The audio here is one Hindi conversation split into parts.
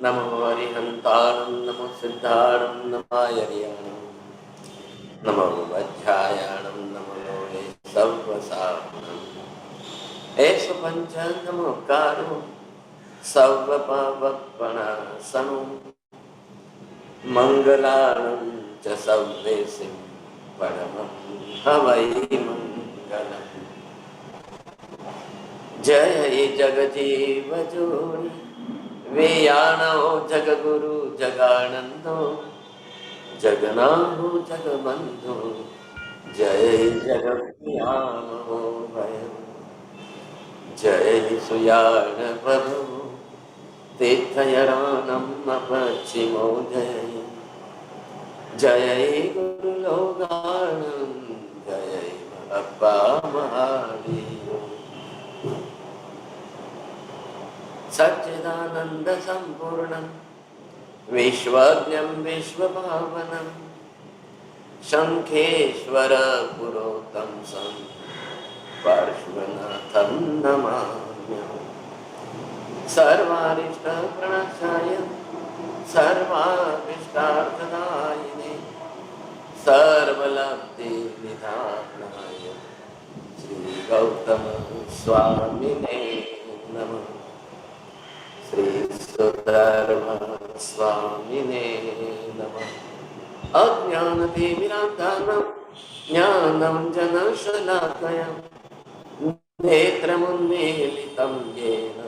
नमो हरिहंताणं नमो सिद्धाणं नमायर्याणं नमो वज्रायाणं नमो लोहे सर्वसारणम् एष पञ्च नमोकारो सर्वपावपणासनं मङ्गलानं च सर्वेसिं परमं हवै मङ्गलम् जय जगजीव जोनि वेयाणो जगगुरु जगानंदो जगनाहो जगबंधो जय जगत्यामो भय जय सुयाण प्रभु तीर्थयरानम अपचिमो जय जय गुरुलोगानम जय अप्पा महादेव सच्चिदानंद संपूर्णं विश्वज्ञं विश्वभावनं शंखेश्वर पुरोतमसं पार्श्वनाथं नमाम्यहम् सर्वारिष्ट प्रणशाय सर्वाभीष्टार्थदायिने सर्वलब्धि विधानाय श्री गौतम स्वामिने नमः श्री सुधर्म स्वामिने नमः अज्ञानतिमिरान्धनं ज्ञानाञ्जनशलाकया नेत्रमुन्मीलितं येन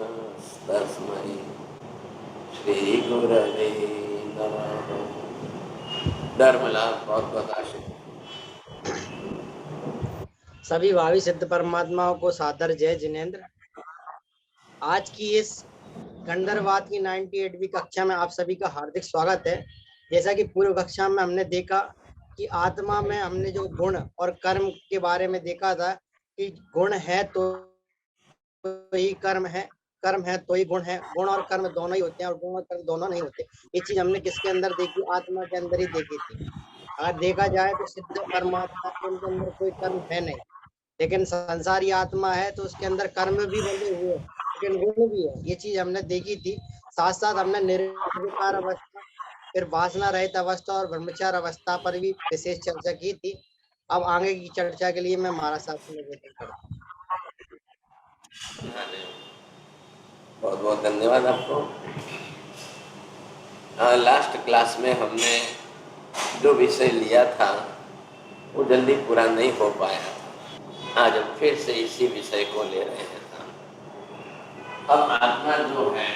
तस्मै श्री गुरवे नमः। धर्मलाभ बहुत बहुत आशीर्वाद। सभी भावी सिद्ध परमात्माओं को सादर जय जिनेन्द्र। आज की इस गंधर्वाद की 98वीं कक्षा में आप सभी का हार्दिक स्वागत है। जैसा कि पूर्व कक्षा में हमने देखा कि आत्मा में हमने जो गुण और कर्म के बारे में देखा था कि गुण है तो ही कर्म है, कर्म है तो ही गुण है, गुण और कर्म दोनों ही होते हैं और गुण और कर्म दोनों नहीं होते। ये चीज हमने किसके अंदर देखी? आत्मा के अंदर ही देखी थी। अगर देखा जाए तो सिद्ध परमात्मा के अंदर कोई कर्म है नहीं, लेकिन संसारी आत्मा है तो उसके अंदर कर्म भी बंधे हुए हैं लेकिन गुण भी है। ये चीज हमने देखी थी। साथ साथ हमने निर्विकार अवस्था, फिर वासना रहित अवस्था और ब्रह्मचार अवस्था पर भी विशेष चर्चा की थी। अब आगे की चर्चा के लिए मैं महाराज साहब से निवेदन करता हूँ। बहुत बहुत धन्यवाद आपको। लास्ट क्लास में हमने जो विषय लिया था वो जल्दी पूरा नहीं हो पाया था। आज हम फिर से इसी विषय को ले रहे हैं। अब आत्मा जो है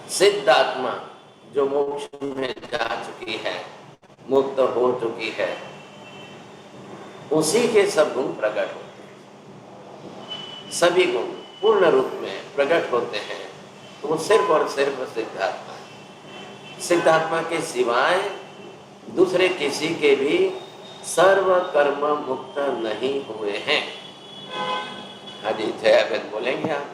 सिद्ध आत्मा जो मोक्ष में जा चुकी है, मुक्त हो चुकी है, उसी के सब गुण प्रकट होते हैं। सभी गुण पूर्ण रूप में प्रकट होते हैं तो वो सिर्फ और सिर्फ सिद्धात्मा है। सिद्धात्मा के सिवाय दूसरे किसी के भी सर्व कर्म मुक्त नहीं हुए हैं। हाँ जी, जयाबेन बोलेंगे आप?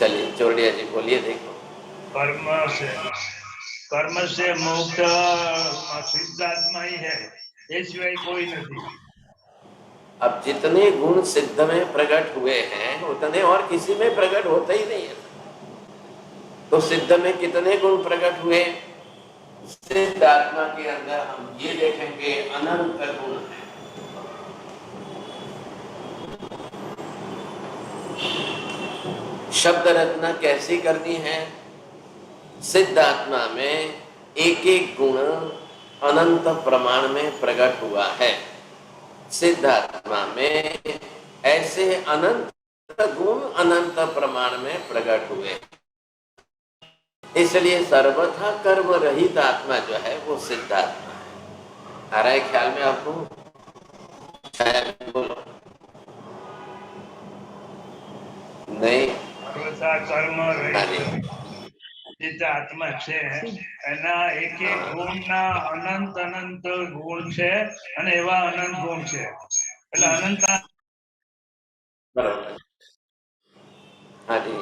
चलिए चोरडिया जी बोलिए। देखो, कर्म से मुक्त सिद्धात्मा ही है, ये सिवाय कोई नहीं। अब जितने गुण सिद्ध में प्रकट हुए हैं उतने और किसी में प्रकट होते ही नहीं है। तो सिद्ध में कितने गुण प्रकट हुए? सिद्ध आत्मा के अंदर हम ये देखेंगे अनंत गुण है। शब्द रचना कैसी करनी है? सिद्ध आत्मा में एक एक गुण अनंत प्रमाण में प्रकट हुआ है। सिद्ध आत्मा में ऐसे अनंत गुण अनंत प्रमाण में प्रकट हुए, इसलिए सर्वथा कर्म रहित आत्मा जो है वो सिद्ध आत्मा है। आ रहा है ख्याल में आपको? बोलो। नहीं, कर्म જે આત્મા છે એના એક એક ગુણના અનંત અનંત ગુણ છે અને એવા અનંત ગુણ છે એટલે અનંત बराबर। हाँ जी।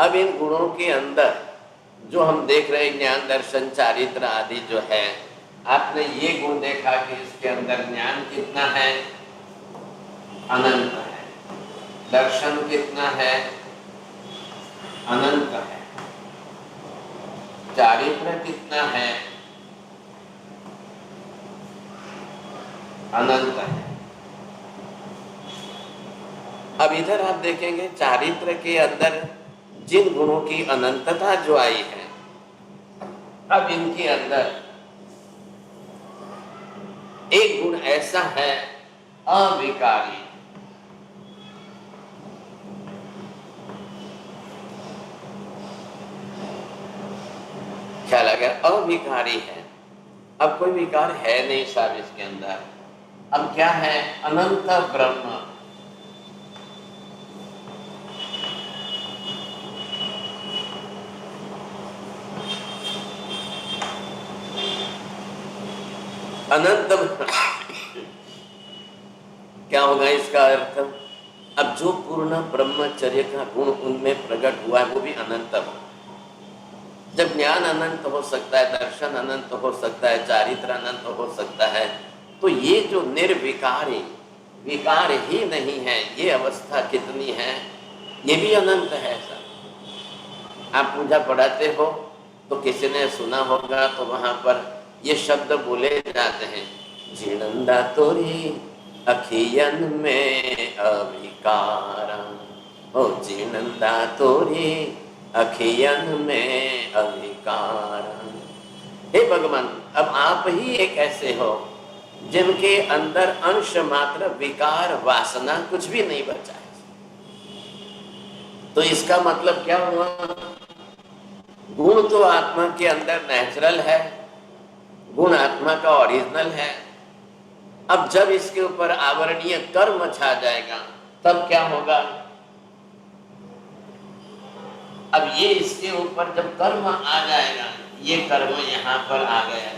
अब इन गुणों के अंदर जो हम देख रहे हैं ज्ञान दर्शन चारित्र आदि जो है, आपने ये गुण देखा कि इसके अंदर ज्ञान कितना है, अनंत है। दर्शन कितना है, अनंत है। चारित्र कितना है, अनंत है। अब इधर आप देखेंगे चारित्र के अंदर जिन गुणों की अनंतता जो आई है, अब इनके अंदर एक गुण ऐसा है अविकारी। ख्याल आ गया, अविकारी है। अब कोई विकार है नहीं साहब इसके अंदर। अब क्या है, अनंत ब्रह्म। अनंत क्या होगा इसका अर्थ, अब जो पूर्ण ब्रह्मचर्य का गुण उनमें प्रकट हुआ है वो भी अनंत हो। जब ज्ञान अनंत हो सकता है, दर्शन अनंत हो सकता है, चारित्र अनंत हो सकता है, तो ये जो निर्विकारी विकार ही नहीं है, ये अवस्था कितनी है, ये भी अनंत है। सर आप पूजा पढ़ाते हो तो किसी ने सुना होगा तो वहां पर ये शब्द बोले जाते हैं, जीनंदा तोरी अखियन में अविकारा, ओ जीनंदा तोरी अखियन में अविकारा। हे भगवान, अब आप ही एक ऐसे हो जिनके अंदर अंश मात्र विकार वासना कुछ भी नहीं बचा है। तो इसका मतलब क्या हुआ, गुण तो आत्मा के अंदर नेचुरल है, गुण आत्मा का ओरिजिनल है। अब जब इसके ऊपर आवरणीय कर्म छा जाएगा तब क्या होगा, अब ये इसके ऊपर जब कर्म आ जाएगा, ये कर्म यहाँ पर आ गया।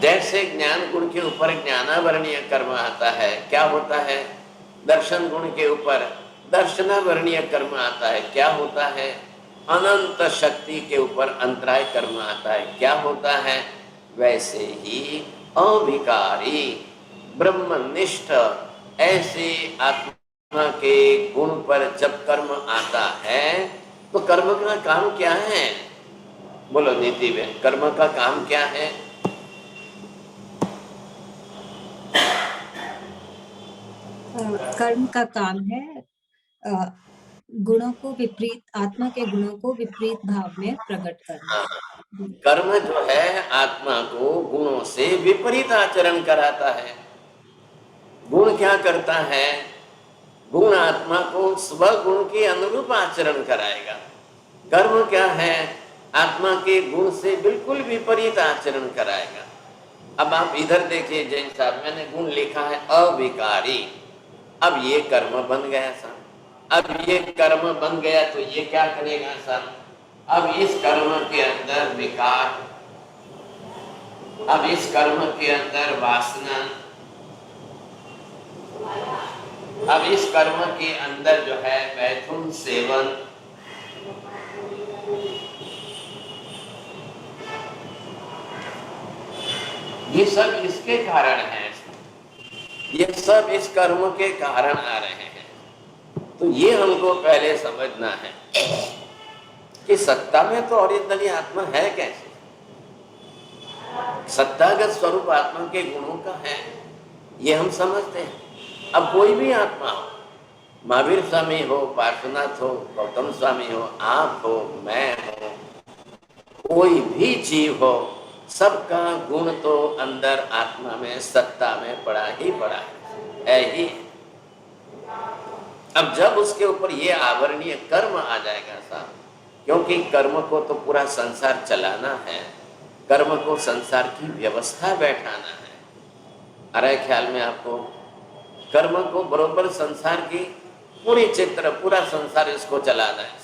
जैसे ज्ञान गुण के ऊपर ज्ञानावरणीय कर्म आता है, क्या होता है, दर्शन गुण के ऊपर दर्शनावरणीय कर्म आता है, क्या होता है, अनंत शक्ति के ऊपर अंतराय कर्म आता है, क्या होता है। वैसे ही अविकारी ब्रह्मनिष्ठ ऐसे आत्मा के गुण पर जब कर्म आता है तो कर्म का काम क्या है, बोलो नीति में, कर्म का काम क्या है। कर्म का काम है गुणों को विपरीत, आत्मा के गुणों को विपरीत भाव में प्रकट करना। कर्म जो है आत्मा को गुणों से विपरीत आचरण कराता है। गुण क्या करता है, गुण आत्मा को स्वगुण के अनुरूप आचरण कराएगा। कर्म क्या है, आत्मा के गुण से बिल्कुल विपरीत आचरण कराएगा। अब आप इधर देखिए जैन साहब, मैंने गुण लिखा है अविकारी, अब ये कर्म बन गया साहब। अब ये कर्म बन गया तो ये क्या करेगा साहब, अब इस कर्म के अंदर विकार, अब इस कर्म के अंदर वासना, अब इस कर्म के अंदर जो है मैथुन सेवन, ये सब इसके कारण है, ये सब इस कर्म के कारण आ रहे हैं। तो ये हमको पहले समझना है कि सत्ता में तो ओरिजिनली आत्मा है कैसे, सत्तागत स्वरूप आत्मा के गुणों का है, ये हम समझते हैं। अब कोई भी आत्मा हो, महावीर स्वामी हो, पार्श्वनाथ हो, गौतम स्वामी हो, आप हो, मैं हो, कोई भी जीव हो, सबका गुण तो अंदर आत्मा में सत्ता में पड़ा ही पड़ा है ही। अब जब उसके ऊपर ये आवरणीय कर्म आ जाएगा साहब, क्योंकि कर्म को तो पूरा संसार चलाना है, कर्म को संसार की व्यवस्था बैठाना है। अरे ख्याल में आपको, कर्म को बरोबर संसार की पूरी चित्र, पूरा संसार इसको चलाना है।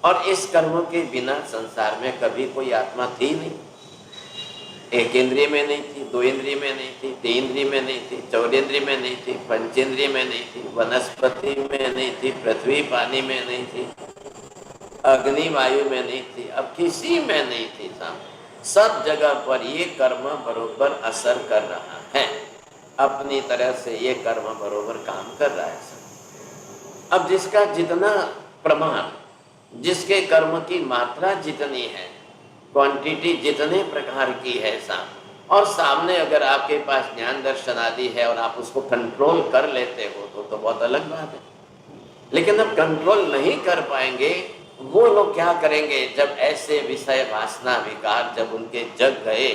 और इस कर्म के बिना संसार में कभी कोई आत्मा थी नहीं। एक इंद्रिय में नहीं थी, दो इंद्रिय में नहीं थी, तीन इंद्रिय में नहीं थी, चौरेंद्रिय में नहीं थी, पंचेंद्रिय में नहीं थी, वनस्पति में नहीं थी, पृथ्वी पानी में नहीं थी, अग्नि वायु में नहीं थी, अब किसी में नहीं थी। सब जगह पर ये कर्म बरोबर असर कर रहा है, अपनी तरह से ये कर्म बरोबर काम कर रहा है। अब जिसका जितना प्रमाण, जिसके कर्म की मात्रा जितनी है, क्वांटिटी जितने प्रकार की है और सामने अगर आपके पास ज्ञान दर्शन आदि है और आप उसको कंट्रोल कर लेते हो तो बहुत अलग बात है। लेकिन अब कंट्रोल नहीं कर पाएंगे, वो लोग क्या करेंगे? जब ऐसे विषय वासना विकार जब उनके जग गए,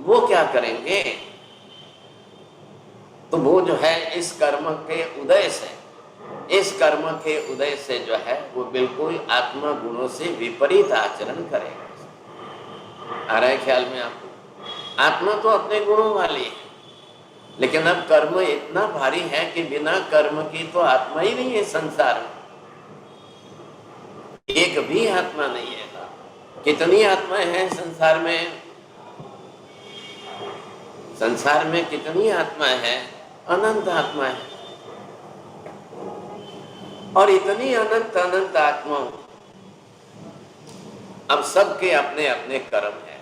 वो क्या करेंगे? तो वो जो है इस कर्म के उदय से, इस कर्म के उदय से जो है वो बिल्कुल आत्मा गुणों से विपरीत आचरण करेगा। आ रहा है ख्याल में आपको? आत्मा तो अपने गुणों वाली है, लेकिन अब कर्म इतना भारी है कि बिना कर्म की तो आत्मा ही नहीं है संसार में, एक भी आत्मा नहीं है। कितनी आत्माएं हैं संसार में? संसार में कितनी आत्माएं हैं? अनंत आत्माएं हैं। और इतनी अनंत अनंत आत्माओं, अब सबके अपने अपने कर्म है।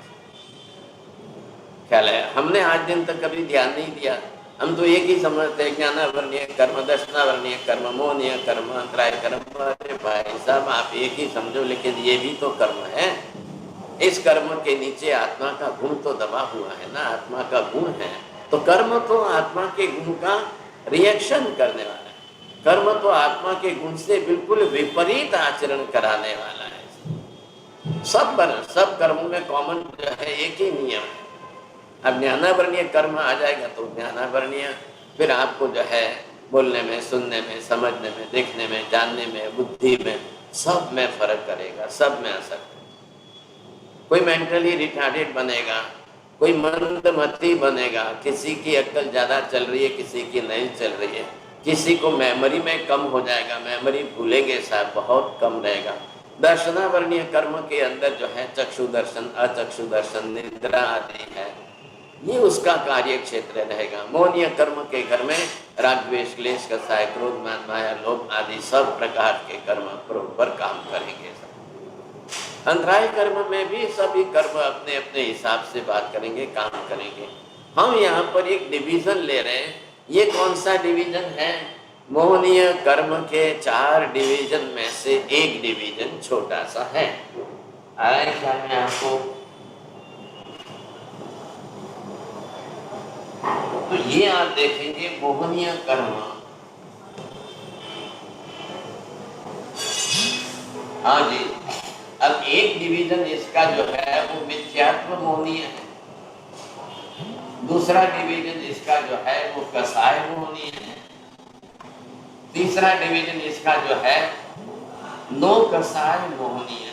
ख्याल है? हमने आज दिन तक कभी ध्यान नहीं दिया। हम तो एक ही समझते हैं, ज्ञानावरणीय कर्म, दर्शनावरणीय कर्म, मोहनीय कर्म, अंतराय कर्म। अरे भाई साहब, आप एक ही समझो, लेकिन ये भी तो कर्म है। इस कर्म के नीचे आत्मा का गुण तो दबा हुआ है ना, आत्मा का गुण है। तो कर्म तो आत्मा के गुण का रिएक्शन करने वाला है, कर्म तो आत्मा के गुण से बिल्कुल विपरीत आचरण कराने वाला है। सब कर्मों में कॉमन जो है एक ही नियम है। अब ज्ञानावरणीय कर्म आ जाएगा तो ज्ञानावरणीय फिर आपको जो है बोलने में, सुनने में, समझने में, देखने में, जानने में, बुद्धि में, सब में फर्क करेगा, सब में असर। कोई मेंटली रिटार्डेड बनेगा, कोई मंदमती बनेगा, किसी की अक्ल ज्यादा चल रही है, किसी की नहीं चल रही है, किसी को मेमोरी में कम हो जाएगा, मेमोरी भूलेंगे साहब, बहुत कम रहेगा। दर्शनावरणीय कर्म के अंदर जो है चक्षु दर्शन, अचक्षु दर्शन, निद्रा आदि है, ये उसका कार्य क्षेत्र रहेगा। मोहनीय कर्म के घर में राग द्वेष क्लेश कसाय क्रोध मान माया लोभ आदि सब प्रकार के कर्म बरोबर काम करेंगे। अंतराय कर्म में भी सभी कर्म अपने अपने हिसाब से बात करेंगे, काम करेंगे। हम यहाँ पर एक डिवीजन ले रहे हैं। ये कौन सा डिवीजन है? मोहनीय कर्म के 4 डिवीजन में से एक डिवीजन छोटा सा है। आ रहा है ख्याल में आपको? तो ये आप देखेंगे मोहनीय कर्म, हाँ जी। अब एक डिवीजन इसका जो है वो मिथ्यात्व मोहनीय है, दूसरा डिवीजन इसका जो है वो कसाय मोहनीय है, तीसरा डिवीजन इसका जो है नो कसाय मोहनीय है।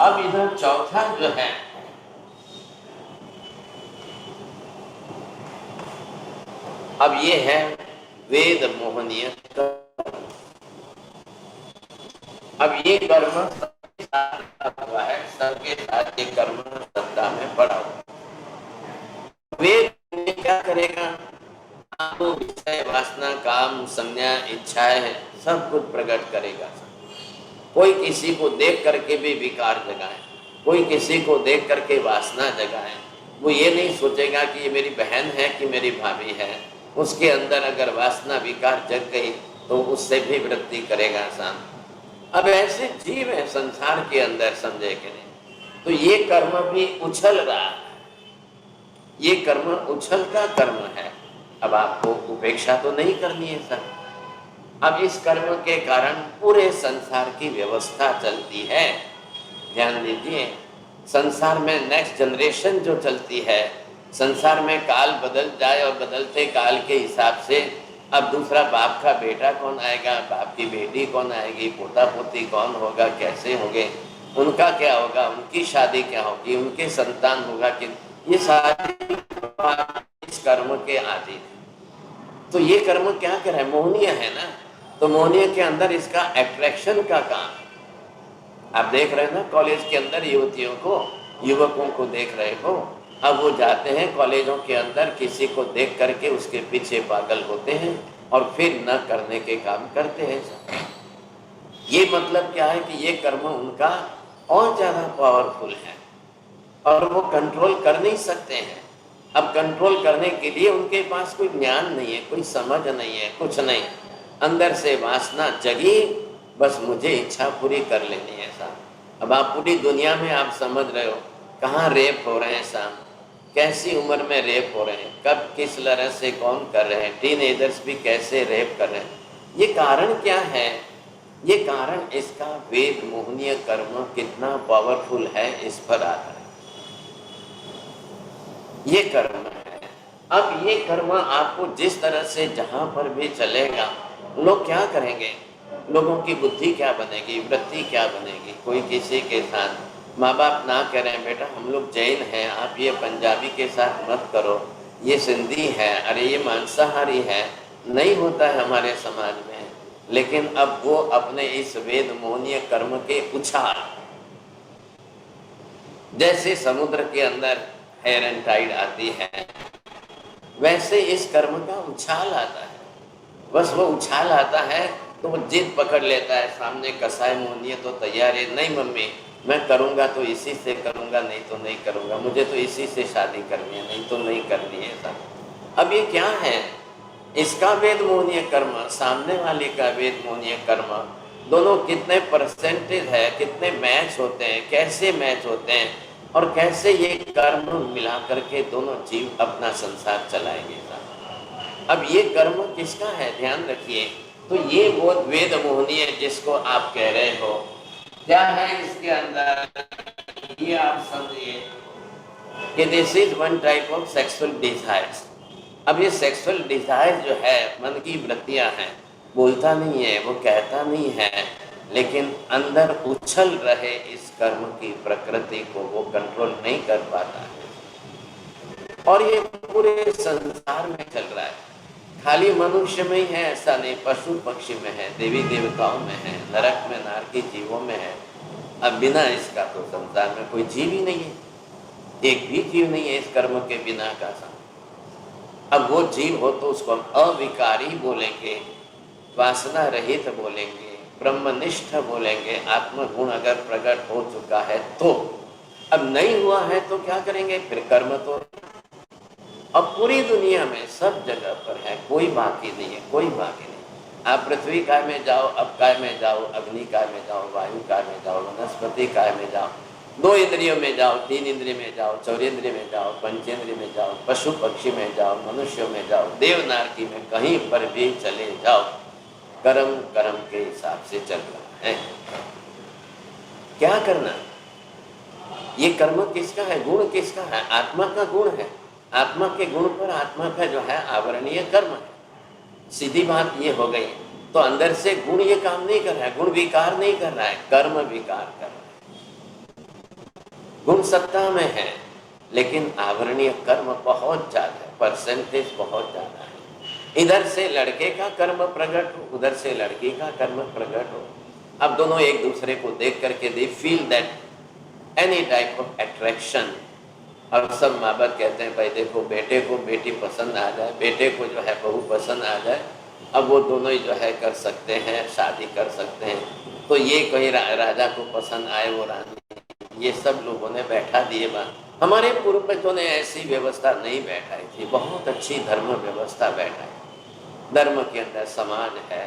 अब इधर चौथा जो है अब ये है वेद मोहनीय। अब ये कर्म हुआ है, सबके साथ ये कर्म सत्ता में पड़ा हुआ। वेद क्या करेगा? आपको विषय वासना काम संज्ञा इच्छाएं सब कुछ प्रकट करेगा। कोई किसी को देख करके भी विकार जगाए, कोई किसी को देख करके वासना जगाए। वो ये नहीं सोचेगा कि ये मेरी बहन है कि मेरी भाभी है। उसके अंदर अगर वासना विकार जग गई तो उससे भी वृत्ति करेगा इंसान। अब ऐसे जीव है संसार के अंदर, समझे कि नहीं? तो ये कर्म भी उछल रहा है, ये कर्म उछल का कर्म है। अब आपको उपेक्षा तो नहीं करनी है सर। अब इस कर्म के कारण पूरे संसार की व्यवस्था चलती है। ध्यान दीजिए, संसार में नेक्स्ट जनरेशन जो चलती है, संसार में काल बदल जाए और बदलते काल के हिसाब से अब दूसरा बाप का बेटा कौन आएगा, बाप की बेटी कौन आएगी, पोता पोती कौन होगा, कैसे होंगे, उनका क्या होगा, उनकी शादी क्या होगी, उनके संतान होगा कि, ये सारी बात इस कर्म के आदि है। तो ये कर्म क्या कर रहा है, मोहनीय है ना, तो मोहनीय के अंदर इसका अट्रैक्शन का काम है। आप देख रहे हैं ना कॉलेज के अंदर युवतियों को, युवकों को देख रहे हो, अब वो जाते हैं कॉलेजों के अंदर, किसी को देख करके उसके पीछे पागल होते हैं और फिर न करने के काम करते हैं। ये मतलब क्या है कि ये कर्म उनका और ज्यादा पावरफुल है और वो कंट्रोल कर नहीं सकते हैं। अब कंट्रोल करने के लिए उनके पास कोई ज्ञान नहीं है, कोई समझ नहीं है, कुछ नहीं, अंदर से वासना जगी, बस मुझे इच्छा पूरी कर लेनी है साहब। अब आप पूरी दुनिया में आप समझ रहे हो कहाँ रेप हो रहे हैं साहब, कैसी उम्र में रेप हो रहे हैं, कब किस तरह से कौन कर रहे हैं, टीनेजर्स भी कैसे रेप कर रहे हैं। ये कारण क्या है, ये कारण इसका वेद मोहनीय कर्म कितना पावरफुल है इस पर आधार ये कर्म है। अब ये कर्म आपको जिस तरह से जहां पर भी चलेगा, लोग क्या करेंगे, लोगों की बुद्धि क्या बनेगी, वृत्ति क्या बनेगी। कोई किसी के साथ माँ बाप ना कह रहे हैं बेटा हम लोग जैन हैं, आप ये पंजाबी के साथ मत करो, ये सिंधी है, अरे ये मांसाहारी है, नहीं होता है हमारे समाज में। लेकिन अब वो अपने इस वेद मोहनीय कर्म के उछाल, जैसे समुद्र के अंदर हेयर एंड टाइड आती है, वैसे इस कर्म का उछाल आता है। बस वो उछाल आता है तो वो जिद पकड़ लेता है, सामने कसाय मोहनीय तो तैयार है, नहीं मम्मी मैं करूँगा तो इसी से करूँगा, नहीं तो नहीं करूँगा, मुझे तो इसी से शादी करनी है, नहीं तो नहीं करनी है ऐसा। अब ये क्या है, इसका वेद मोहनीय कर्म, सामने वाले का वेद मोहनीय कर्म, दोनों कितने परसेंटेज है, कितने मैच होते हैं, कैसे मैच होते हैं और कैसे ये कर्म मिला करके दोनों जीव अपना संसार चलाएंगे। अब ये कर्म किसका है ध्यान रखिए। तो ये वो वेद मोहनीय जिसको आप कह रहे हो, क्या है इसके अंदर, ये आप समझिए कि this is one type of sexual desires. अब ये सेक्सुअल डिजायर जो है, मन की वृत्तियां हैं, बोलता नहीं है, वो कहता नहीं है, लेकिन अंदर उछल रहे इस कर्म की प्रकृति को वो कंट्रोल नहीं कर पाता है। और ये पूरे संसार में चल रहा है, खाली मनुष्य में ही है ऐसा नहीं, पशु पक्षी में है, देवी देवताओं में है, नरक में नारकी जीवों में है। अब बिना इसका तो संसार में कोई जीव ही नहीं है, एक भी जीव नहीं है इस कर्म के बिना का। अब वो जीव हो तो उसको हम अविकारी बोलेंगे, वासना रहित बोलेंगे, ब्रह्मनिष्ठ बोलेंगे। आत्मगुण अगर प्रकट हो चुका है तो, अब नहीं हुआ है तो क्या करेंगे फिर, कर्म तो अब पूरी दुनिया में सब जगह पर है, कोई बाकी नहीं है, कोई बाकी नहीं। आप पृथ्वी काय में जाओ, अब काय में जाओ, अग्नि काय में जाओ, वायु काय में जाओ, वनस्पति काय में जाओ, 2 इंद्रियों में जाओ, 3 इंद्रिय में जाओ, 4 इंद्रिय में जाओ, पंचेंद्रिय में जाओ, पशु पक्षी में जाओ, मनुष्यों में जाओ, देवनारकी में कहीं पर भी चले जाओ, कर्म कर्म के हिसाब से चल रहा है। क्या करना, ये कर्म किसका है, गुण किसका है, आत्मा का गुण है। आत्मा के गुण पर आत्मा का जो है आवरणीय कर्म है। सीधी बात ये हो गई। तो अंदर से गुण ये काम नहीं कर रहा है, गुण विकार नहीं कर रहा है, कर्म विकार कर रहा है। गुण सत्ता में है लेकिन आवरणीय कर्म बहुत ज्यादा है, परसेंटेज बहुत ज्यादा है। इधर से लड़के का कर्म प्रकट हो, उधर से लड़की का कर्म प्रकट हो। अब दोनों एक दूसरे को देख करके they feel that any type of attraction. और सब माँ बाप कहते हैं भाई देखो बेटे को बेटी पसंद आ जाए, बेटे को जो है बहू पसंद आ जाए, अब वो दोनों ही जो है कर सकते हैं, शादी कर सकते हैं। तो ये कोई राजा को पसंद आए वो रानी, ये सब लोगों ने बैठा दिए बात। हमारे पूर्वजों ने ऐसी व्यवस्था नहीं बैठाई थी, बहुत अच्छी धर्म व्यवस्था बैठाई। धर्म के अंदर समाज है,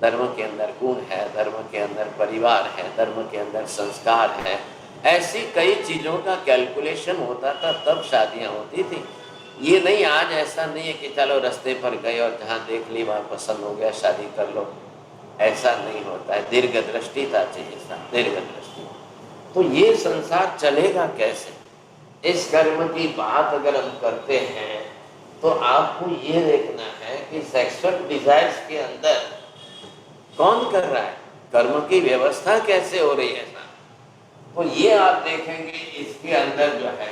धर्म के अंदर गुण है, धर्म के अंदर परिवार है, धर्म के अंदर संस्कार है, ऐसी कई चीज़ों का कैलकुलेशन होता था, तब शादियाँ होती थी। ये नहीं, आज ऐसा नहीं है कि चलो रास्ते पर गए और जहाँ देख ली वहाँ पसंद हो गया शादी कर लो, ऐसा नहीं होता है। दीर्घ दृष्टि था चाहिए, दीर्घ दृष्टि। तो ये संसार चलेगा कैसे, इस कर्म की बात अगर हम करते हैं तो आपको ये देखना है कि सेक्सुअल डिजायर्स के अंदर कौन कर रहा है, कर्म की व्यवस्था कैसे हो रही है। तो ये आप देखेंगे इसके अंदर जो है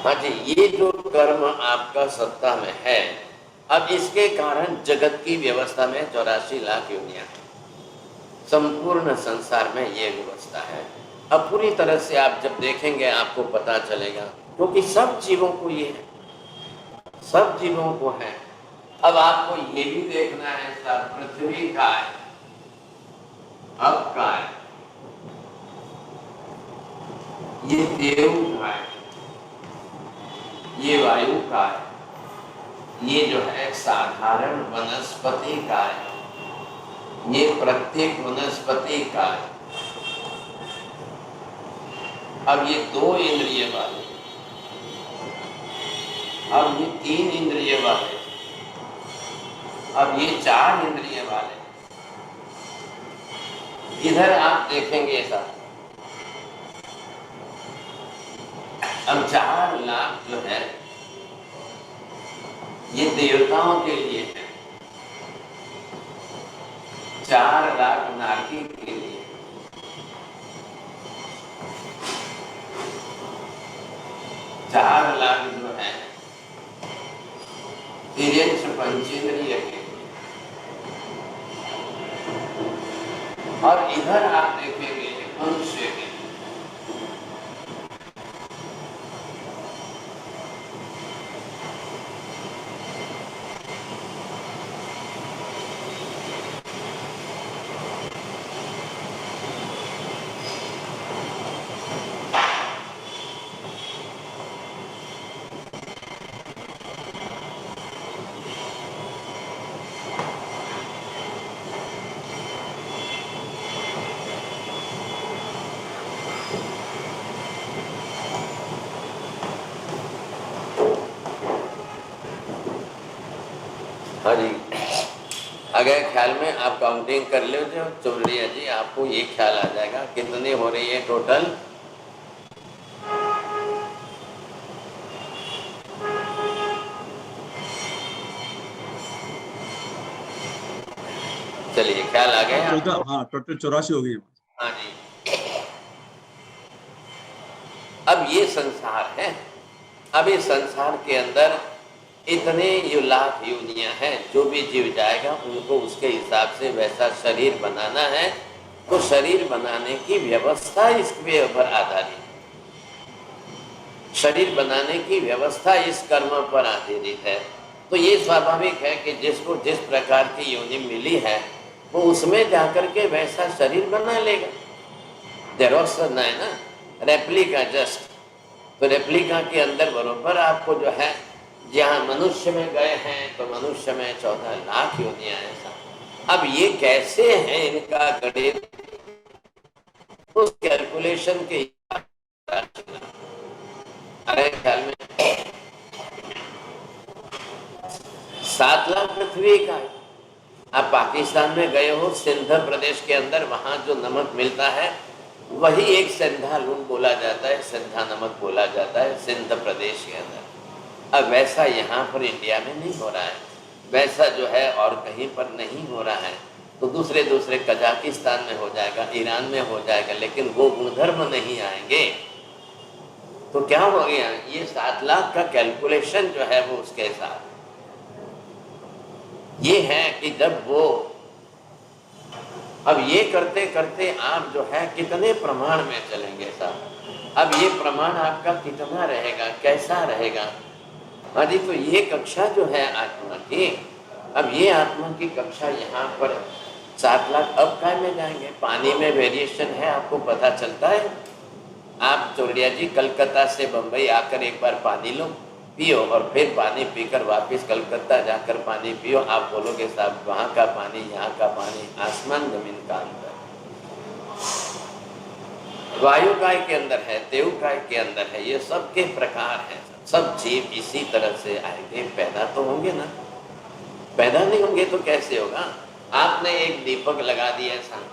हाँ जी, ये जो कर्म आपका सत्ता में है, अब इसके कारण जगत की व्यवस्था में 84 लाख योनियां, संपूर्ण संसार में ये व्यवस्था है। अब पूरी तरह से आप जब देखेंगे आपको पता चलेगा, क्योंकि सब जीवों को ये है, सब जीवों को है। अब आपको ये भी देखना है सब पृथ्वी का है, अब का है, ये देव का है, ये वायु का है, ये जो है साधारण वनस्पति का है, ये प्रत्येक वनस्पति का है। अब ये 2 इंद्रिय वाले, अब ये 3 इंद्रिय वाले, अब ये 4 इंद्रिय वाले। इधर आप देखेंगे ऐसा, अब 4 लाख जो है ये देवताओं के लिए है, 4 लाख नारकी के लिए, 4 लाख जो है तिर्यंश पंचेंद्रिय के लिए। और इधर आप देखेंगे मनुष्य के लिए। हाँ जी, अगर ख्याल में आप काउंटिंग कर लो जो चौड़िया जी, आपको ये ख्याल आ जाएगा कितनी हो रही है टोटल। चलिए ख्याल आ गया। हाँ, टोटल 84 हो गई। हाँ जी, अब ये संसार है। अब इस संसार के अंदर इतने यो लाख योनियां हैं, जो भी जीव जाएगा उनको उसके हिसाब से वैसा शरीर बनाना है। तो शरीर बनाने की व्यवस्था इसके ऊपर आधारित है, शरीर बनाने की व्यवस्था इस कर्म पर आधारित है। तो ये स्वाभाविक है कि जिसको जिस प्रकार की योनि मिली है वो उसमें जाकर के वैसा शरीर बना लेगा। जेरोक्स करना है ना, रेप्लिका जस्ट। तो रेप्लिका के अंदर बरोबर आपको जो है, जहाँ मनुष्य में गए हैं तो मनुष्य में 14 लाख योनियां ऐसा। अब ये कैसे है इनका गणित, उस कैलकुलेशन के ख्याल में 7 लाख पृथ्वी का है। आप पाकिस्तान में गए हो, सिंध प्रदेश के अंदर, वहां जो नमक मिलता है वही एक सिंधा लून बोला जाता है, सिंधा नमक बोला जाता है सिंध प्रदेश के अंदर। अब वैसा यहाँ पर इंडिया में नहीं हो रहा है, वैसा जो है और कहीं पर नहीं हो रहा है। तो दूसरे दूसरे कजाकिस्तान में हो जाएगा, ईरान में हो जाएगा, लेकिन वो गुणधर्म नहीं आएंगे। तो क्या हो गया, ये 7 लाख का कैलकुलेशन जो है वो उसके साथ ये है कि जब वो, अब ये करते करते आप जो है कितने प्रमाण में चलेंगे साहब। अब ये प्रमाण आपका कितना रहेगा, कैसा रहेगा। हाँ जी, तो ये कक्षा जो है आत्मा की, अब ये आत्मा की कक्षा यहाँ पर 7 लाख अब काय में जाएंगे। पानी में वेरिएशन है, आपको पता चलता है। आप चौड़िया जी कलकत्ता से बम्बई आकर एक बार पानी लो, पियो, और फिर पानी पीकर वापस कलकत्ता जाकर पानी पियो। आप बोलोगे साहब वहाँ का पानी यहाँ का पानी आसमान जमीन का अंतर। वायु काय के अंदर है, देव काय के अंदर है, ये सबके प्रकार हैं। सब जीव इसी तरह से आएंगे, पैदा तो होंगे ना, पैदा नहीं होंगे तो कैसे होगा। आपने एक दीपक लगा दिया साहब,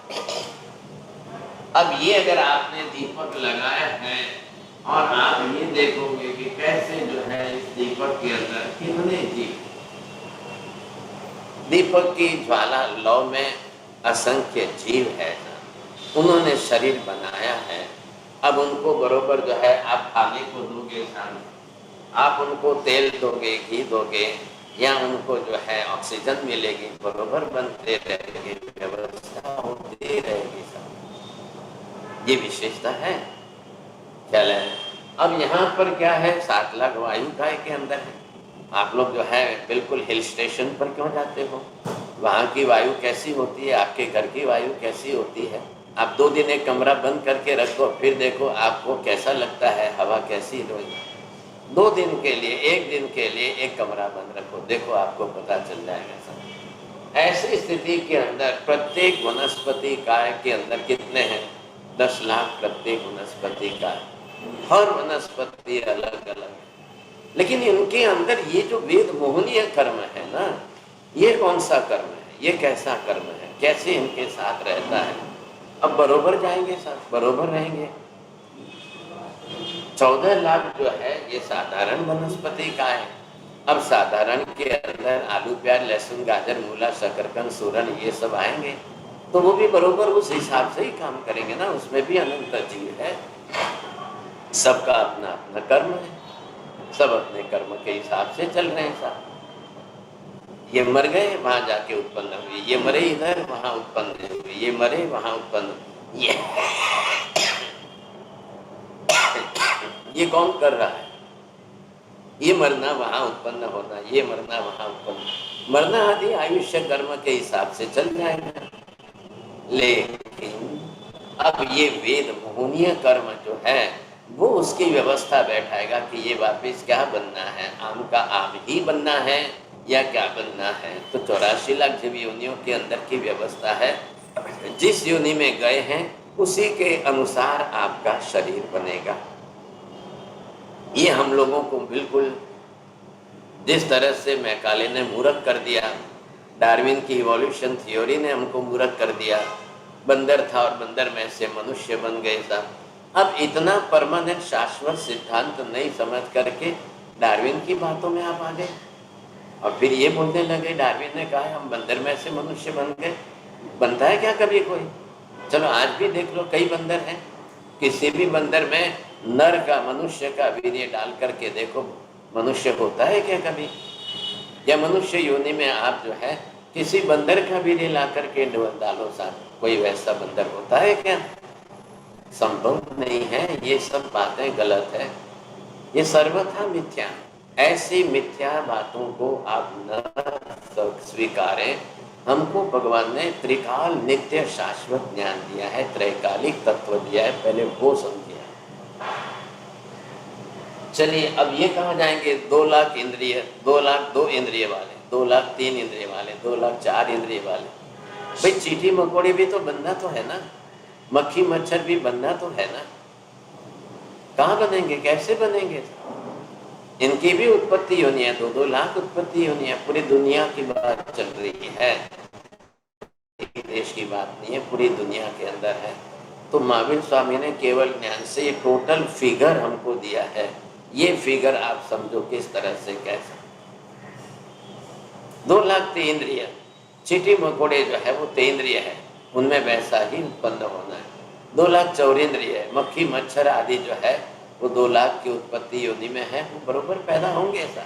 अब ये अगर आपने दीपक लगाया है और आप ये देखोगे कि कैसे जो है इस दीपक के अंदर कितने जीव। दीपक की ज्वाला लौ में असंख्य जीव है, उन्होंने शरीर बनाया है। अब उनको बरोबर जो है आप खाने को दोगे, आप उनको तेल दोगे, घी दोगे, या उनको जो है ऑक्सीजन मिलेगी, बरोबर बनते रहेंगे, व्यवस्था होती रहेगी। सब ये विशेषता है, ख्याल है। अब यहाँ पर क्या है, 7 लाख वायु काय के अंदर है। आप लोग जो है बिल्कुल हिल स्टेशन पर क्यों जाते हो, वहाँ की वायु कैसी होती है, आपके घर की वायु कैसी होती है। आप 2 दिन एक कमरा बंद करके रखो, फिर देखो आपको कैसा लगता है, हवा कैसी रहेगी। 2 दिन के लिए, 1 दिन के लिए एक कमरा बंद रखो, देखो आपको पता चल जाएगा सब। ऐसी स्थिति के अंदर प्रत्येक वनस्पति काय के अंदर कितने हैं, 10 लाख प्रत्येक वनस्पति काय। हर वनस्पति अलग अलग है, लेकिन इनके अंदर ये जो वेद मोहनीय कर्म है ना, ये कौन सा कर्म है, ये कैसा कर्म है, कैसे इनके साथ रहता है। अब बरोबर जाएंगे साथ, बरोबर रहेंगे। 14 लाख जो है ये साधारण वनस्पति का है। अब साधारण के अंदर आलू, प्याज, लहसुन, गाजर, मूला, शकरकंद, सूरन, ये सब आएंगे, तो वो भी बरोबर उस हिसाब से ही काम करेंगे ना। उसमें भी अनंत जीव है, सबका अपना अपना कर्म है, सब अपने कर्म के हिसाब से चल रहे हैं साहब। ये मर गए, वहां जाके उत्पन्न हुए, ये मरे इधर, वहां उत्पन्न हुए, ये मरे, वहां उत्पन्न। ये कौन कर रहा है, ये मरना वहां उत्पन्न होना, ये मरना वहां उत्पन्न, मरना आदि आयुष्य कर्म के हिसाब से चल जाएगा। लेकिन अब ये वेद मोहनीय कर्म जो है वो उसकी व्यवस्था बैठाएगा कि ये वापिस क्या बनना है, आम का आम ही बनना है या क्या बनना है। तो 84 लाख जीव योनियों के अंदर की व्यवस्था है, जिस योनि में गए हैं उसी के अनुसार आपका शरीर बनेगा। ये हम लोगों को बिल्कुल जिस तरह से मैकाले ने मूर्ख कर दिया, डार्विन की इवोल्यूशन थ्योरी ने हमको मूर्ख कर दिया, बंदर था और बंदर में से मनुष्य बन गए साहब। अब इतना परमानेंट शाश्वत सिद्धांत नहीं समझ करके डार्विन की बातों में आप आ गए और फिर ये बोलने लगे डार्विन ने कहा हम बंदर में से मनुष्य बन गए। बनता है क्या कभी कोई? चलो आज भी देख लो, कई बंदर हैं, किसी भी बंदर में नर का, मनुष्य का वीर्य डाल करके देखो, मनुष्य होता है क्या कभी? या मनुष्य योनि में आप जो है किसी बंदर का वीर्य ला करके डालो साहब, कोई वैसा बंदर होता है क्या? संभव नहीं है। ये सब बातें गलत है, ये सर्वथा मिथ्या। ऐसी मिथ्या बातों को आप न स्वीकारें। हमको भगवान ने त्रिकाल नित्य शाश्वत ज्ञान दिया है, त्रैकालिक तत्व दिया है, पहले वो समझिए। चलिए अब ये कहा जाएंगे 2 लाख इंद्रिय, 2 लाख 2 इंद्रिय वाले, 2 लाख 3 इंद्रिय वाले, 2 लाख 4 इंद्रिय वाले। भाई चींटी मकोड़े भी तो बंधा तो है ना, मक्खी मच्छर भी बनना तो है ना, कहाँ बनेंगे, कैसे बनेंगे? इनकी भी उत्पत्ति होनी है, 2-2 लाख उत्पत्ति होनी है। पूरी दुनिया की बात चल रही है, एक देश की बात नहीं है, पूरी दुनिया के अंदर है। तो महावीर स्वामी ने केवल ज्ञान से ये टोटल फिगर हमको दिया है। ये फिगर आप समझो किस तरह से, कैसे 2 लाख तेंद्रिय, चींटी मकोड़े जो है वो तेंद्रिय है, उनमें वैसा ही उत्पन्न होना है। 2 लाख चौरेंद्रिय है, मक्खी मच्छर आदि जो है वो 2 लाख की उत्पत्ति योनि में है, वो बरोबर पैदा होंगे। ऐसा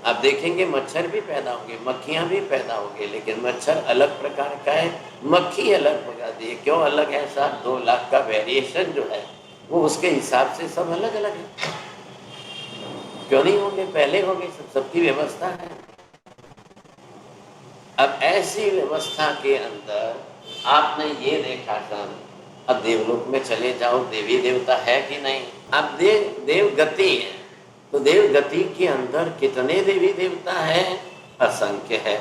आप देखेंगे, मच्छर भी पैदा होंगे, मक्खियाँ भी पैदा होंगे, लेकिन मच्छर अलग प्रकार का है, मक्खी अलग प्रकार की है। क्यों अलग है साहब? 2 लाख का वेरिएशन जो है वो उसके हिसाब से सब अलग अलग है। क्यों नहीं होंगे? पहले होंगे, सबकी व्यवस्था है। अब ऐसी व्यवस्था के अंदर आपने ये देखा था, अब देवलोक में चले जाओ, देवी देवता है कि नहीं? अब देव गति है, तो देव गति के अंदर कितने देवी देवता है? असंख्य है।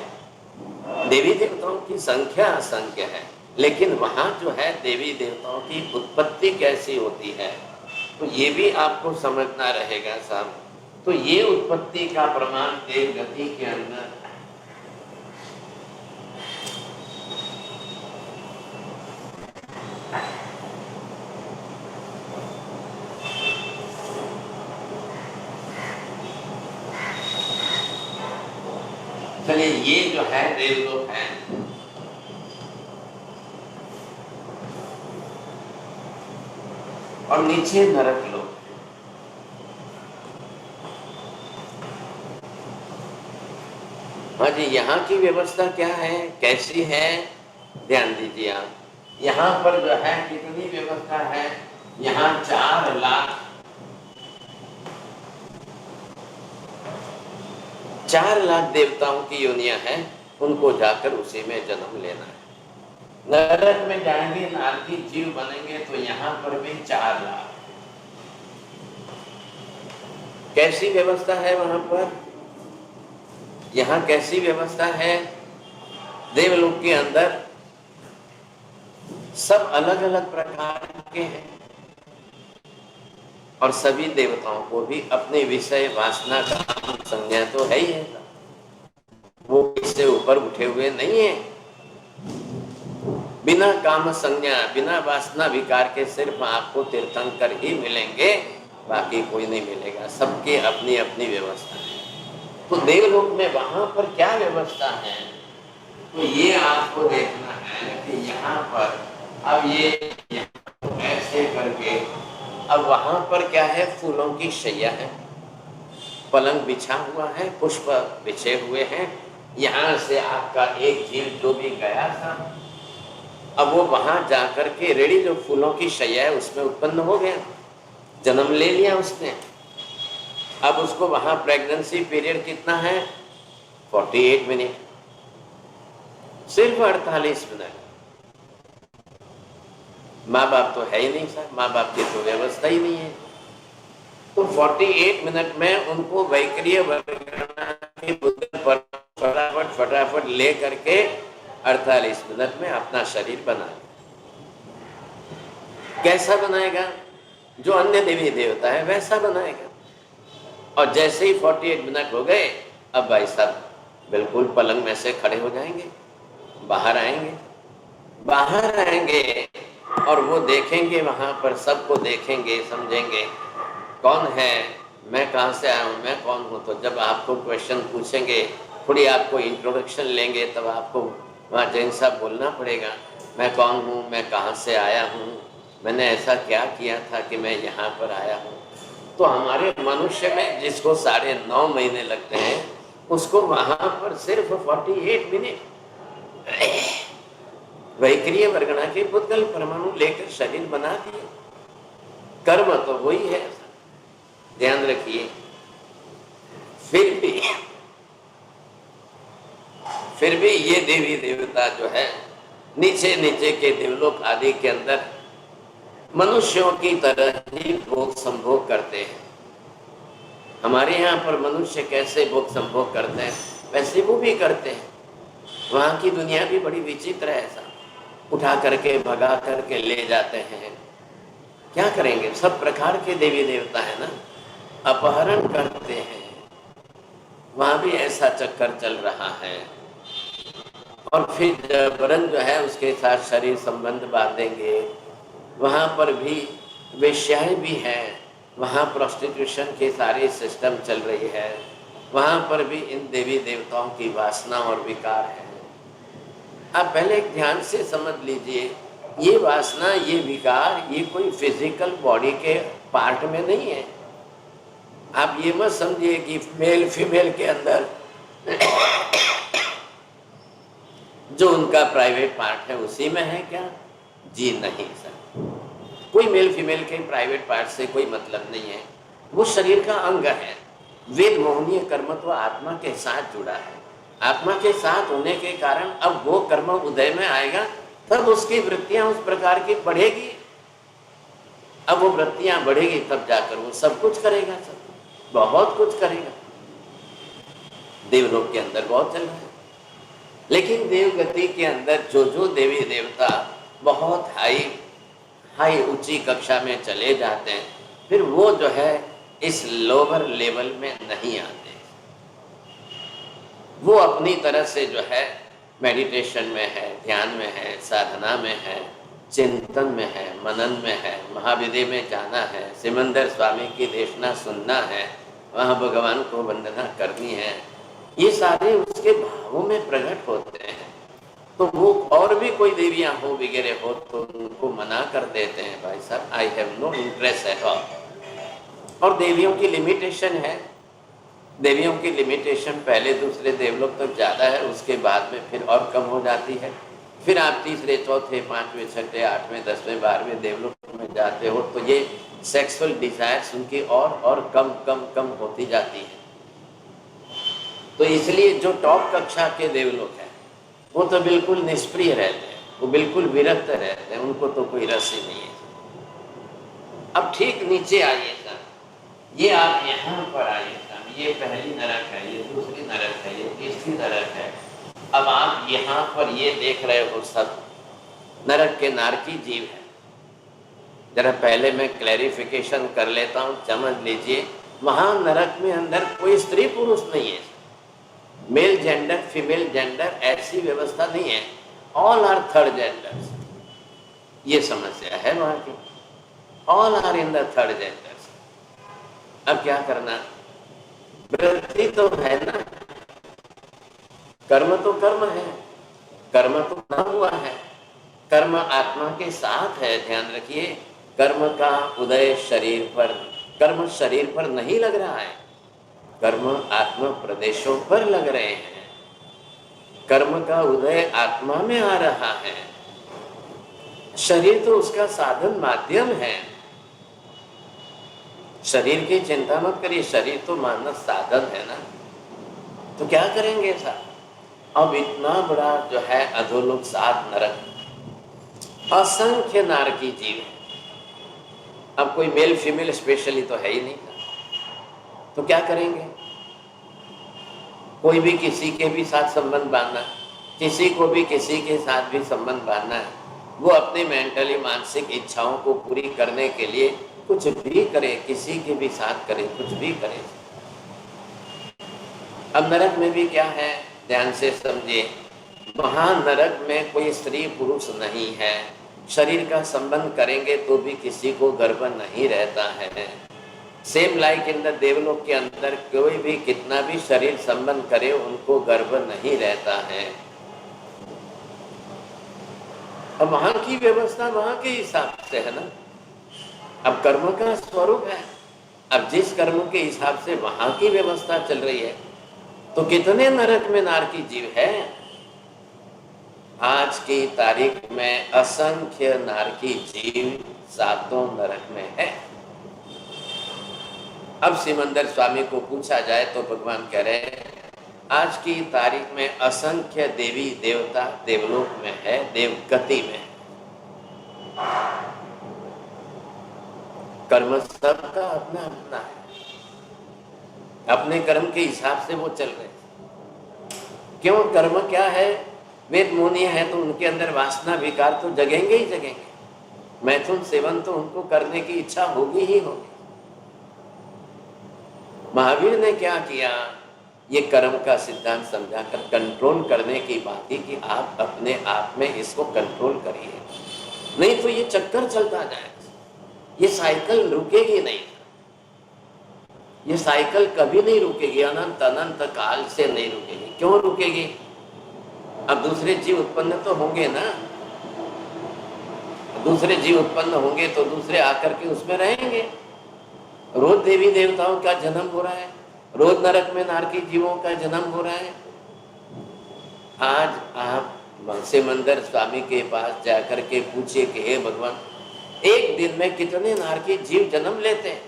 देवी देवताओं की संख्या असंख्य है, लेकिन वहाँ जो है देवी देवताओं की उत्पत्ति कैसी होती है, तो ये भी आपको समझना रहेगा साहब। तो ये उत्पत्ति का प्रमाण देव गति के अंदर चलिए ये जो है देवलोक है, और नीचे नरक लोक। हाँ जी, यहाँ की व्यवस्था क्या है, कैसी है, ध्यान दीजिए आप। यहाँ पर जो है कितनी व्यवस्था है, यहाँ 4 लाख देवताओं की योनियां हैं, उनको जाकर उसी में जन्म लेना है। नरक में जाएंगे, नारकी जीव बनेंगे, तो यहाँ पर भी 4 लाख। कैसी व्यवस्था है वहां पर, यहाँ कैसी व्यवस्था है। देवलोक के अंदर सब अलग अलग प्रकार के हैं, और सभी देवताओं को भी अपने विषय वासना का संज्ञा तो है ही है, वो इससे ऊपर उठे हुए नहीं है। बिना काम संज्ञा, बिना वासना विकार के सिर्फ आपको तीर्थंकर ही मिलेंगे, बाकी कोई नहीं मिलेगा। सबकी अपनी अपनी व्यवस्था है। तो देवलोक में वहां पर क्या व्यवस्था है, तो ये आपको देखना है कि यहाँ पर अब ये ऐसे करके, अब वहां पर क्या है, फूलों की शैया है, पलंग बिछा हुआ है, पुष्प बिछे हुए हैं। यहाँ से आपका एक जीव जो भी गया था, अब वो वहां जाकर के रेडी जो फूलों की शैया है उसमें उत्पन्न हो गया, जन्म ले लिया उसने। अब उसको वहां प्रेगनेंसी पीरियड कितना है, 48 मिनट, सिर्फ 48 मिनट। माँ बाप तो है ही नहीं सर, माँ बाप की तो व्यवस्था ही नहीं है। तो 48 मिनट में उनको वैक्रिय फटाफट ले करके 48 मिनट में अपना शरीर बना। कैसा बनाएगा, जो अन्य देवी देवता है वैसा बनाएगा। और जैसे ही 48 मिनट हो गए, अब भाई साहब बिल्कुल पलंग में से खड़े हो जाएंगे, बाहर आएंगे और वो देखेंगे, वहां पर सबको देखेंगे, समझेंगे कौन है, मैं कहाँ से आया हूँ, मैं कौन हूँ। तो जब आपको क्वेश्चन पूछेंगे, थोड़ी आपको इंट्रोडक्शन लेंगे, तब आपको वहाँ जैन साहब बोलना पड़ेगा, मैं कौन हूँ, मैं कहाँ से आया हूँ, मैंने ऐसा क्या किया था कि मैं यहाँ पर आया हूँ। तो हमारे मनुष्य में जिसको 9.5 महीने लगते हैं, उसको वहाँ पर सिर्फ 48 मिनट वैक्रिय वर्गणा के पुद्गल परमाणु लेकर शरीर बना दिए। कर्म तो वही है, ध्यान रखिए। फिर भी ये देवी देवता जो है नीचे नीचे के देवलोक आदि के अंदर मनुष्यों की तरह ही भोग संभोग करते हैं। हमारे यहाँ पर मनुष्य कैसे भोग संभोग करते हैं, वैसे वो भी करते हैं। वहाँ की दुनिया भी बड़ी विचित्र है, ऐसा उठा करके भगा करके ले जाते हैं। क्या करेंगे, सब प्रकार के देवी देवता है ना, अपहरण करते हैं। वहाँ भी ऐसा चक्कर चल रहा है। और फिर जबरन जो है उसके साथ शरीर संबंध बांधेंगे। वहाँ पर भी वेश्याएं भी हैं, वहाँ प्रोस्टिट्यूशन के सारे सिस्टम चल रही है। वहाँ पर भी इन देवी देवताओं की वासना और विकार है। आप पहले एक ध्यान से समझ लीजिए, ये वासना, ये विकार, ये कोई फिजिकल बॉडी के पार्ट में नहीं है। आप ये मत समझिए कि मेल फीमेल के अंदर जो उनका प्राइवेट पार्ट है उसी में है क्या, जी नहीं सर। कोई मेल फीमेल के प्राइवेट पार्ट से कोई मतलब नहीं है, वो शरीर का अंग है। वेद मोहनीय कर्मत्व आत्मा के साथ जुड़ा है। आत्मा के साथ होने के कारण अब वो कर्म उदय में आएगा, तब उसकी वृत्तियां उस प्रकार की बढ़ेगी। अब वो वृत्तियां बढ़ेगी तब जाकर वो सब कुछ करेगा, सब बहुत कुछ करेगा। देवलोक के अंदर बहुत चल रहा है, लेकिन देवगति के अंदर जो देवी देवता बहुत हाई ऊंची कक्षा में चले जाते हैं, फिर वो जो है इस लोअर लेवल में नहीं आते। वो अपनी तरह से जो है मेडिटेशन में है, ध्यान में है, साधना में है, चिंतन में है, मनन में है, महाविद्य में जाना है, सिमंदर स्वामी की देशना सुनना है, वहाँ भगवान को वंदना करनी है। ये सारे उसके भावों में प्रकट होते हैं। तो वो और भी कोई देवियां हो वगैरह हो तो उनको मना कर देते हैं, भाई साहब I have no interest at all. और देवियों की लिमिटेशन है, देवियों की लिमिटेशन पहले दूसरे देवलोक तक ज़्यादा है, उसके बाद में फिर और कम हो जाती है। फिर आप तीसरे चौथे पांचवें छठे आठवें 10वें 12वें देवलोक में जाते हो तो ये सेक्सुअल डिजायर्स उनकी और कम कम कम होती जाती है। तो इसलिए जो टॉप कक्षा के देवलोक हैं वो तो बिल्कुल निष्प्रिय रहते हैं, वो बिल्कुल विरक्त रहते हैं, उनको तो कोई रस ही नहीं है। अब ठीक नीचे आइए सर, ये आप यहाँ पर आइए सर, ये पहली नरक है, ये दूसरी नरक है, ये तीसरी नरक है। अब आप यहाँ पर ये देख रहे हो सब नरक के नारकी जीव है। जरा पहले मैं क्लैरिफिकेशन कर लेता हूँ, समझ लीजिए। वहाँ नरक में अंदर कोई स्त्री पुरुष नहीं है, मेल जेंडर फीमेल जेंडर ऐसी व्यवस्था नहीं है, ऑल आर थर्ड जेंडर्स। ये समस्या है वहाँ की, all are in the third genders. अब क्या करना, वृत्ति तो है ना, कर्म तो कर्म है, कर्म तो ना हुआ है, कर्म आत्मा के साथ है। ध्यान रखिए, कर्म का उदय शरीर पर, कर्म शरीर पर नहीं लग रहा है, कर्म आत्मा प्रदेशों पर लग रहे हैं। कर्म का उदय आत्मा में आ रहा है, शरीर तो उसका साधन माध्यम है। शरीर की चिंता मत करिए, शरीर तो मानव साधन है ना। तो क्या करेंगे साहब, अब इतना बड़ा जो है अधोलोक 7 नरक, असंख्य नारकी जीव है। अब कोई मेल फीमेल स्पेशली तो है ही नहीं, तो क्या करेंगे। कोई भी किसी के भी साथ संबंध बांधना, किसी को भी किसी के साथ भी संबंध बांधना है, वो अपने मेंटली मानसिक इच्छाओं को पूरी करने के लिए कुछ भी करे, किसी के भी साथ करे, कुछ भी करे। अब नरक में भी क्या है, ध्यान से समझिए। वहां नरक में कोई स्त्री पुरुष नहीं है, शरीर का संबंध करेंगे तो भी किसी को गर्भ नहीं रहता है। सेम लाइक इन द देवलोक के अंदर कोई भी कितना भी शरीर संबंध करे उनको गर्भ नहीं रहता है। अब वहां की व्यवस्था वहां के हिसाब से है ना। अब कर्म का स्वरूप है, अब जिस कर्म के हिसाब से वहां की व्यवस्था चल रही है, तो कितने नरक में नारकी जीव है। आज की तारीख में असंख्य नारकी जीव 7 नरक में है। अब सिमंदर स्वामी को पूछा जाए तो भगवान कह रहे हैं, आज की तारीख में असंख्य देवी देवता देवलोक में है, देवगति में है। कर्म सबका अपना अपना है, अपने कर्म के हिसाब से वो चल रहे हैं। क्यों, कर्म क्या है, वेद मुनि है तो उनके अंदर वासना विकार तो जगेंगे ही जगेंगे, मैथुन सेवन तो उनको करने की इच्छा होगी ही होगी। महावीर ने क्या किया, ये कर्म का सिद्धांत समझाकर कंट्रोल करने की बात की कि आप अपने आप में इसको कंट्रोल करिए, नहीं तो ये चक्कर चलता जाएगा, ये साइकिल रुकेगी नहीं, ये साइकिल कभी नहीं रुकेगी, अनंत अनंत काल से नहीं रुकेगी। क्यों रुकेगी, अब दूसरे जीव उत्पन्न तो होंगे ना, दूसरे जीव उत्पन्न होंगे तो दूसरे आकर के उसमें रहेंगे। रोज देवी देवताओं का जन्म हो रहा है, रोज नरक में नारकी जीवों का जन्म हो रहा है। आज आप सिमंदर स्वामी के पास जाकर के पूछिए कि हे भगवान, एक दिन में कितने नारकी जीव जन्म लेते हैं,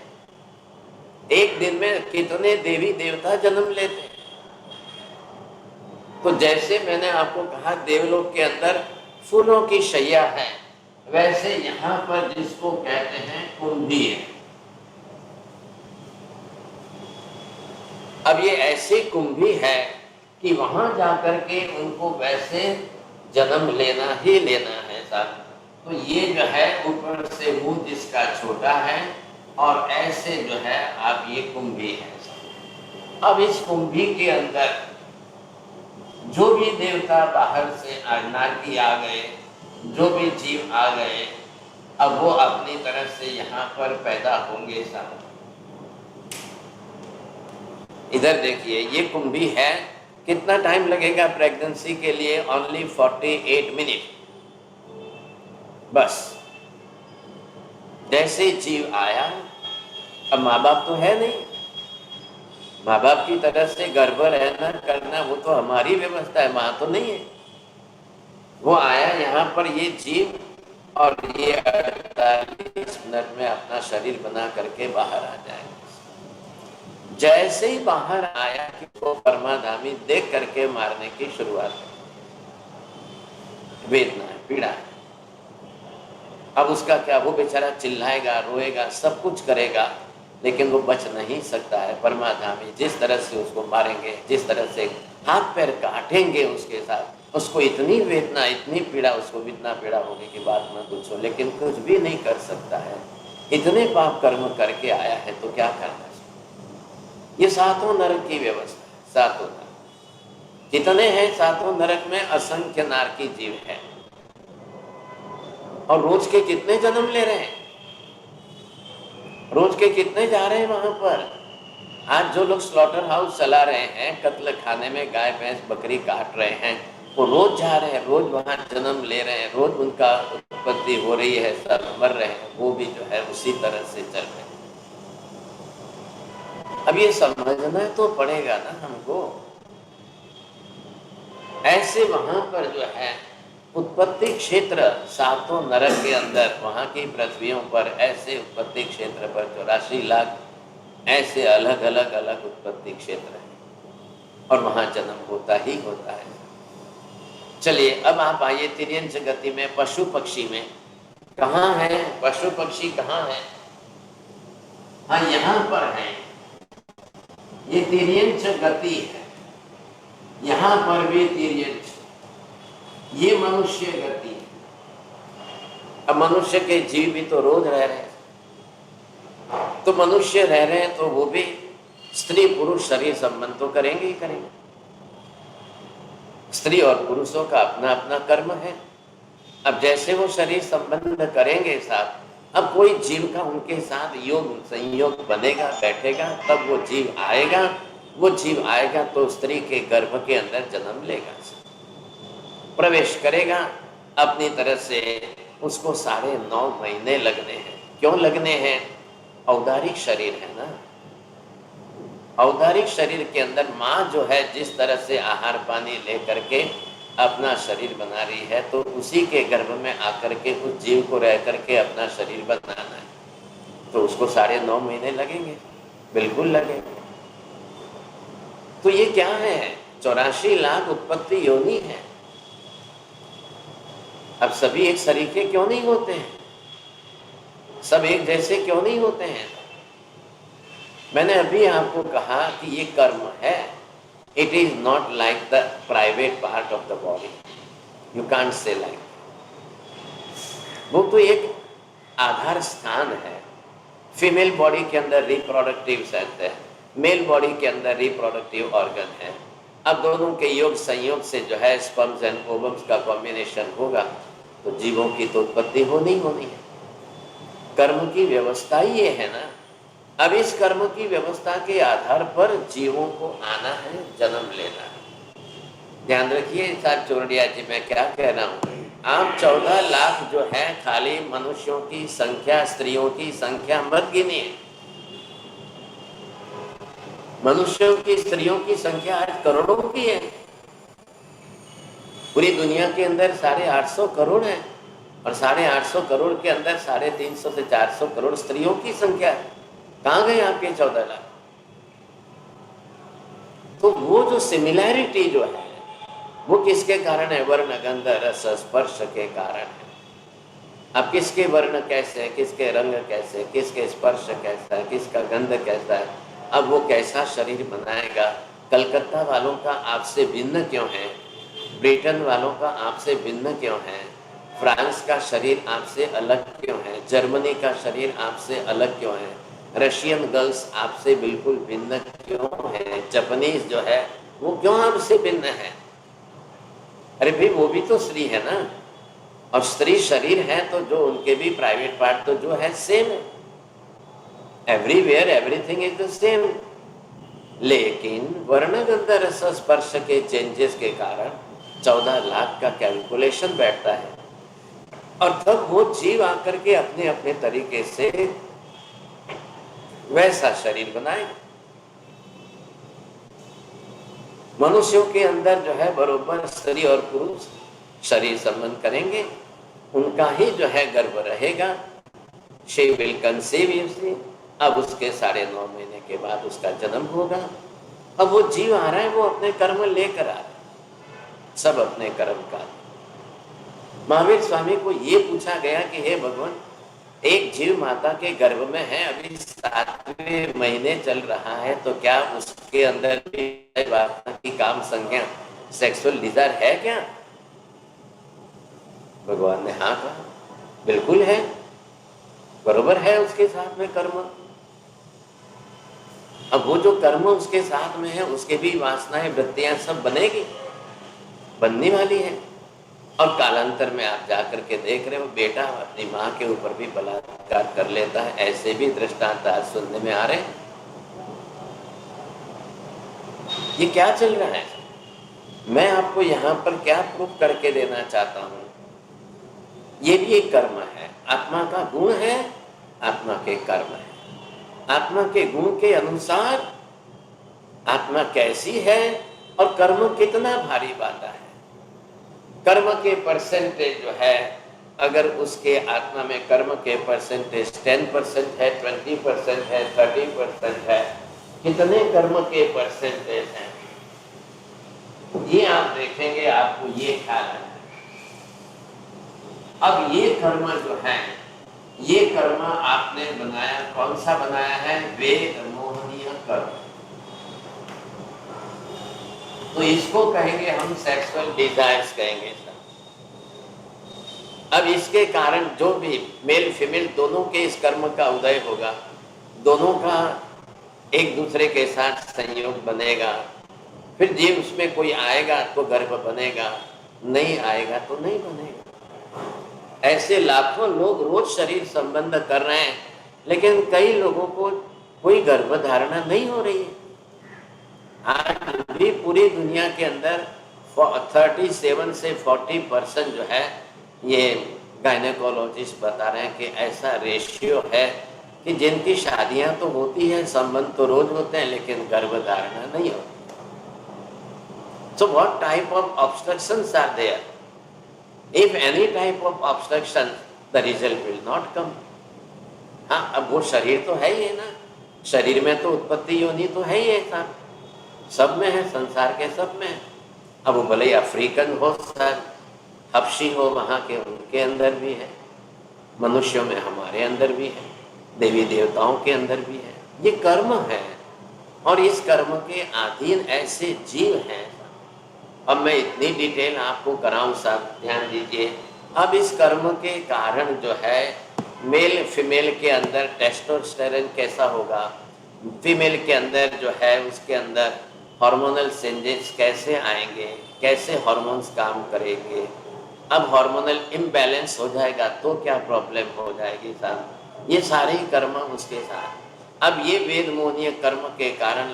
एक दिन में कितने देवी देवता जन्म लेते हैं। तो जैसे मैंने आपको कहा देवलोक के अंदर फूलों की शैया है, वैसे यहाँ पर जिसको कहते हैं कुंभी है। अब ये ऐसी कुंभी है कि वहां जाकर के उनको वैसे जन्म लेना ही लेना है साहब। तो ये जो है ऊपर से मुंह जिसका छोटा है और ऐसे जो है आप ये कुंभी है। अब इस कुंभी के अंदर जो भी देवता बाहर से नारकी आ गए, जो भी जीव आ गए, अब वो अपनी तरफ से यहाँ पर पैदा होंगे साहब। इधर देखिए, ये कुंभी है कितना टाइम लगेगा प्रेगनेंसी के लिए? Only 48 minute. बस जैसे जीव आया, अब माँ बाप तो है नहीं, माँ बाप की तरह से गर्भ रहना करना वो तो हमारी व्यवस्था है, माँ तो नहीं है। वो आया यहाँ पर ये जीव और ये 48 मिनट में अपना शरीर बना करके बाहर आ जाएगा। जैसे ही बाहर आया कि वो परमाधामी देख करके मारने की शुरुआत है। वेदना है, पीड़ा है। अब उसका क्या, वो बेचारा चिल्लाएगा, रोएगा, सब कुछ करेगा, लेकिन वो बच नहीं सकता है। परमाधामी जिस तरह से उसको मारेंगे, जिस तरह से हाथ पैर काटेंगे उसके साथ, उसको इतनी वेदना, इतनी पीड़ा, उसको इतना पीड़ा होगी कि बात न पूछो, लेकिन कुछ भी नहीं कर सकता है। इतने पाप कर्म करके आया है तो क्या करना है? ये सातों नरक की व्यवस्था है। सातों नरक कितने हैं? सातों नरक में असंख्य नारकी जीव हैं, और रोज के कितने जन्म ले रहे हैं, रोज के कितने जा रहे हैं वहां पर। आज जो लोग स्लॉटर हाउस चला रहे हैं, कत्ल खाने में गाय भैंस बकरी काट रहे हैं, वो रोज जा रहे हैं, रोज वहां जन्म ले रहे हैं, रोज उनका उत्पत्ति हो रही है, सब मर रहे हैं, वो भी जो है उसी तरह से चल रहे हैं। अब ये समझना तो पड़ेगा ना हमको। ऐसे वहां पर जो है उत्पत्ति क्षेत्र, सातों नरक के अंदर, वहां की पृथ्वियों पर ऐसे उत्पत्ति क्षेत्र पर 84 लाख ऐसे अलग अलग अलग उत्पत्ति क्षेत्र हैं, और वहां जन्म होता ही होता है। चलिए अब आप आइए तिर्यंच गति में, पशु पक्षी में कहाँ है? पशु पक्षी कहाँ है? हाँ, यहाँ पर है। ये तिर्यंच गति है, यहाँ पर भी तिर्यंच। ये मनुष्य गति है। अब मनुष्य के जीव भी तो रोज रह रहे हैं, तो मनुष्य रह रहे हैं तो वो भी स्त्री पुरुष शरीर संबंध तो करेंगे ही करेंगे। स्त्री और पुरुषों का अपना अपना कर्म है। अब जैसे वो शरीर संबंध करेंगे साथ, अब कोई जीव का उनके साथ योग संयोग बनेगा, बैठेगा, तब वो जीव आएगा। वो जीव आएगा तो स्त्री के गर्भ के अंदर जन्म लेगा, प्रवेश करेगा। अपनी तरह से उसको 9.5 महीने लगने हैं। क्यों लगने हैं? औदारिक शरीर है ना। औदारिक शरीर के अंदर माँ जो है जिस तरह से आहार पानी ले करके अपना शरीर बना रही है, तो उसी के गर्भ में आकर के उस जीव को रह करके अपना शरीर बनाना है, तो उसको 9.5 महीने लगेंगे, बिल्कुल लगेंगे। तो ये क्या है? 84 लाख उत्पत्ति योनि है। अब सभी एक सरीखे क्यों नहीं होते हैं? सब एक जैसे क्यों नहीं होते हैं? मैंने अभी आपको कहा कि ये कर्म है। It is not like the private part of the body. You can't say like that. वो तो एक आधार स्थान है। फीमेल बॉडी के अंदर रिप्रोडक्टिव सेल्स है, मेल बॉडी के अंदर रिप्रोडक्टिव ऑर्गन है। अब दोनों के योग संयोग से जो है स्पर्म्स एंड ओवम्स का कॉम्बिनेशन होगा, तो जीवों की तो उत्पत्ति होनी है। कर्म की व्यवस्था ही ये है ना। अब इस कर्म की व्यवस्था के आधार पर जीवों को आना है, जन्म लेना है। ध्यान रखिए साहब चोरडिया जी, मैं क्या कह रहा हूँ। आप 14 लाख जो है खाली मनुष्यों की संख्या, स्त्रियों की संख्या मत गिनिए। मनुष्यों की, स्त्रियों की संख्या आज करोड़ों की है। पूरी दुनिया के अंदर 850 करोड़ है, और 850 करोड़ के अंदर 350 से 400 करोड़ स्त्रियों की संख्या है। कहाँ गए आपके 14 लाख? तो वो जो सिमिलैरिटी जो है वो किसके कारण है? वर्ण गंध रस स्पर्श के कारण है। अब किसके वर्ण कैसे है, किसके रंग कैसे, किसके स्पर्श कैसा है, किसका गंध कैसा है, अब वो कैसा शरीर बनाएगा। कलकत्ता वालों का आपसे भिन्न क्यों है? ब्रिटेन वालों का आपसे भिन्न क्यों है? फ्रांस का शरीर आपसे अलग क्यों है? जर्मनी का शरीर आपसे अलग क्यों है? रशियन गर्ल्स आपसे बिल्कुल भिन्न क्यों है? जापानीज जो है वो क्यों आपसे भिन्न है? अरे भाई वो भी तो स्त्री है ना, और स्त्री शरीर है तो जो उनके भी प्राइवेट पार्ट तो जो है सेम है। Everywhere everything is the same. लेकिन वर्ण गंध रस स्पर्श के चेंजेस के कारण 14 लाख का कैलकुलेशन बैठता है और तब वो जीव आकर के अपने अपने तरीके से वैसा शरीर बनाएगा। मनुष्यों के अंदर जो है बरोबर स्त्री और पुरुष शरीर संबंध करेंगे, उनका ही जो है गर्भ रहेगा। She will conceive usually. अब उसके 9.5 महीने के बाद उसका जन्म होगा। अब वो जीव आ रहा है, वो अपने कर्म लेकर आ रहा है, सब अपने कर्म का। महावीर स्वामी को ये पूछा गया कि हे भगवान, एक जीव माता के गर्भ में है, अभी 7वें महीने चल रहा है, तो क्या उसके अंदर भी वासना की काम संज्ञा सेक्सुअल डिजायर है क्या? भगवान ने हाँ कहा, बिल्कुल है, बरोबर है उसके साथ में कर्म। अब वो जो कर्म उसके साथ में है, उसके भी वासनाएं वृत्तियां सब बनेगी, बनने वाली है। और कालांतर में आप जाकर के देख रहे हो, बेटा अपनी माँ के ऊपर भी बलात्कार कर लेता है, ऐसे भी दृष्टांत आज सुनने में आ रहे हैं। ये क्या चल रहा है? मैं आपको यहाँ पर क्या प्रूफ करके देना चाहता हूँ, ये भी एक कर्म है, आत्मा का गुण है, आत्मा के कर्म है। आत्मा के गुण के अनुसार आत्मा कैसी है और कर्म कितना भारी बाता है। कर्म के परसेंटेज जो है, अगर उसके आत्मा में कर्म के परसेंटेज 10% है, 20% है, 30% है, कितने कर्म के परसेंटेज हैं, ये आप देखेंगे, आपको ये ख्याल है। अब ये कर्म जो है, ये कर्म आपने बनाया, कौन सा बनाया है? वेद मोहनीय कर्म। तो इसको कहेंगे हम सेक्सुअल डिजायर्स कहेंगे। अब इसके कारण जो भी मेल फीमेल दोनों के इस कर्म का उदय होगा, दोनों का एक दूसरे के साथ संयोग बनेगा, फिर जीव उसमें कोई आएगा तो गर्भ बनेगा, नहीं आएगा तो नहीं बनेगा। ऐसे लाखों लोग रोज शरीर संबंध कर रहे हैं, लेकिन कई लोगों को कोई गर्भ धारणा नहीं हो रही है। आज भी पूरी दुनिया के अंदर 37 से 40% जो है, ये गायनेकोलॉजिस्ट बता रहे हैं कि ऐसा रेशियो है कि जिनकी शादियां तो होती हैं, संबंध तो रोज होते हैं, लेकिन गर्भ धारणा नहीं होती। So what type of obstructions are there? If any type of obstruction, the result will not come. हाँ, अब वो शरीर तो है ही है ना, शरीर में तो उत्पत्ति योनि तो है ही है, सब में है, संसार के सब में है। अब वो भले अफ्रीकन हो, हबशी हो, वहाँ के उनके अंदर भी है, मनुष्यों में हमारे अंदर भी है, देवी देवताओं के अंदर भी है। ये कर्म है और इस कर्म के अधीन ऐसे जीव हैं। अब मैं इतनी डिटेल आपको कराऊं, साहब ध्यान दीजिए। अब इस कर्म के कारण जो है, मेल फीमेल के अंदर टेस्टोस्टेरोन कैसा होगा, फीमेल के अंदर जो है उसके अंदर हार्मोनल चेंजेस कैसे आएंगे, कैसे हार्मोन्स काम करेंगे। अब हार्मोनल इम्बैलेंस हो जाएगा तो क्या प्रॉब्लम हो जाएगी साहब, ये सारे ही कर्म उसके साथ। अब ये वेद मोहनीय कर्म के कारण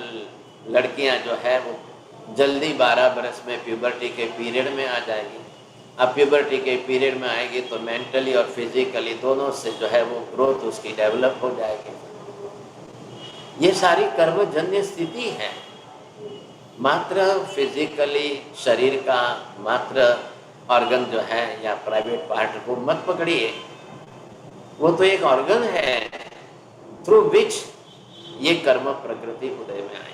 लड़कियां जो है वो जल्दी 12 बरस में प्यूबर्टी के पीरियड में आ जाएगी। अब प्यूबर्टी के पीरियड में आएगी तो मेंटली और फिजिकली दोनों से जो है वो ग्रोथ उसकी डेवलप हो जाएगी। ये सारी कर्मजन्य स्थिति है। मात्र फिजिकली शरीर का मात्र ऑर्गन जो है या प्राइवेट पार्ट को मत पकड़िए, वो तो एक ऑर्गन है थ्रू विच ये कर्म प्रकृति उदय में आई।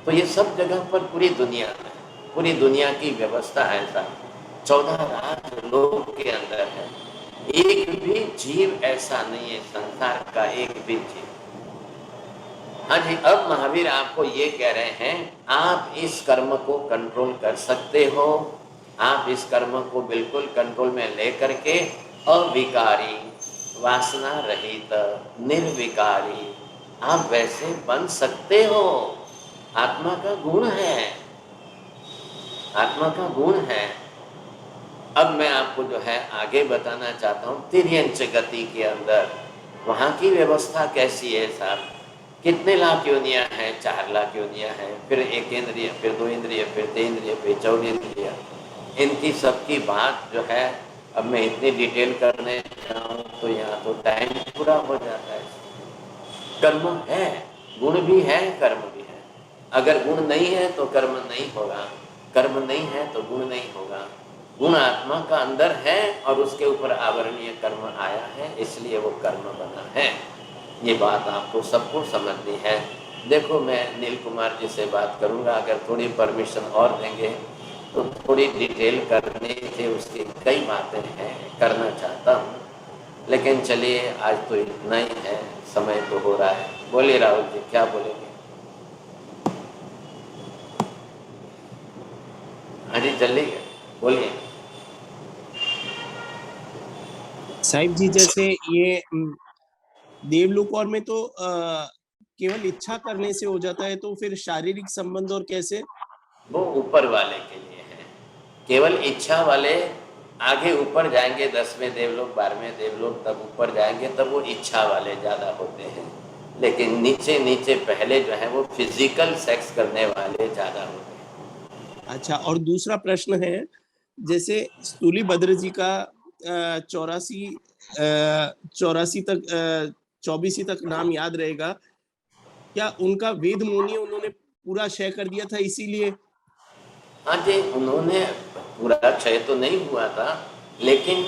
तो ये सब जगह पर पूरी दुनिया में, पूरी दुनिया की व्यवस्था है साहब। 14 लाख लोग के अंदर है, एक भी जीव ऐसा नहीं है, संसार का एक भी जीव। हाँ जी, अब महावीर आपको ये कह रहे हैं, आप इस कर्म को कंट्रोल कर सकते हो। आप इस कर्म को बिल्कुल कंट्रोल में लेकर के अविकारी, वासना रहित, निर्विकारी आप वैसे बन सकते हो। आत्मा का गुण है, आत्मा का गुण है। अब मैं आपको जो है आगे बताना चाहता हूँ, तिर्यंच गति के अंदर वहाँ की व्यवस्था कैसी है साहब, कितने लाख योनियां हैं, 4 लाख योनियां हैं, फिर 1 इंद्रिय, फिर 2 इंद्रिय, फिर 3 इंद्रिय, फिर 14 इंद्रिय। इनकी सबकी बात जो है, अब मैं इतनी डिटेल करने जाऊँ तो यहाँ तो टाइम पूरा हो जाता है। कर्म है, गुण भी है, कर्म भी है। अगर गुण नहीं है तो कर्म नहीं होगा, कर्म नहीं है तो गुण नहीं होगा। गुण आत्मा का अंदर है और उसके ऊपर आवरणीय कर्म आया है, इसलिए वो कर्म बना है। ये बात आपको सबको समझनी है। देखो, मैं नील कुमार जी से बात करूंगा, अगर थोड़ी परमिशन और देंगे तो थोड़ी डिटेल करने से उसकी कई बातें हैं, करना चाहता हूँ। लेकिन चलिए, आज तो इतना ही है, समय तो हो रहा है। बोलिए राहुल जी, क्या बोलेंगे? हाँ जी, जल्दी बोलिए। साहिब जी, जैसे ये देवलोक और में तो केवल इच्छा करने से हो जाता है, तो फिर शारीरिक संबंध और कैसे? वो ऊपर वाले के लिए है। केवल इच्छा वाले आगे ऊपर जाएंगे, 10वें देवलोक, 12वें देवलोक, तब ऊपर जाएंगे, तब वो इच्छा वाले ज्यादा होते हैं। लेकिन नीचे नीचे पहले जो है वो फिजिकल सेक्स करने वाले ज्यादा होते हैं। अच्छा, और दूसरा प्रश्न है, जैसे स्थूली भद्र जी का 84 तक 24 तक नाम याद रहेगा, क्या उनका वेद मुनि उन्होंने पूरा क्षय कर दिया था इसीलिए? हाँ जी, उन्होंने पूरा क्षय तो नहीं हुआ था, लेकिन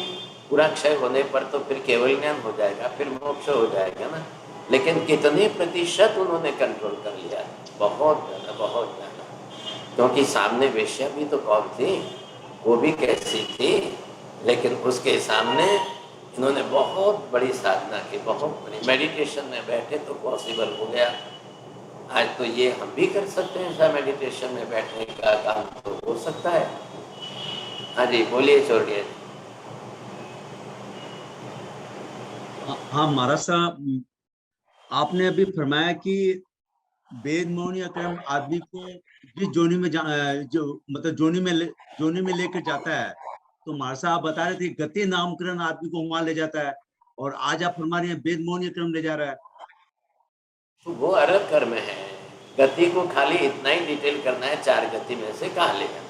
पूरा क्षय होने पर तो फिर केवल ज्ञान हो जाएगा, फिर मोक्ष हो जाएगा ना। लेकिन कितने प्रतिशत उन्होंने कंट्रोल कर लिया? बहुत ज्यादा, बहुत ज्यादा। क्योंकि सामने वेश्या भी तो कौन थी, वो भी कैसी थी, लेकिन उसके सामने इन्होंने बहुत बड़ी साधना की, बहुत बड़ी। मेडिटेशन में बैठे तो पॉसिबल हो गया। आज तो ये हम भी कर सकते हैं, ऐसा मेडिटेशन में बैठने का काम तो हो सकता है। हाँ जी, बोलिए चौड़िया जी। हाँ महाराज साहब, आपने अभी फरमाया कि वेद मौन या कर्म आदमी को जिस जोनी में जो मतलब जोनी में लेकर जाता है, तो महाराज साहब आप बता रहे थे गति नामकरण आदमी को वहां ले जाता है, और आज आप फरमा रहे हैं वेद मौन या कर्म ले जा रहा है। तो वो अलग कर्म है। गति को खाली इतना ही डिटेल करना है, 4 गति में से कहाँ ले जाना,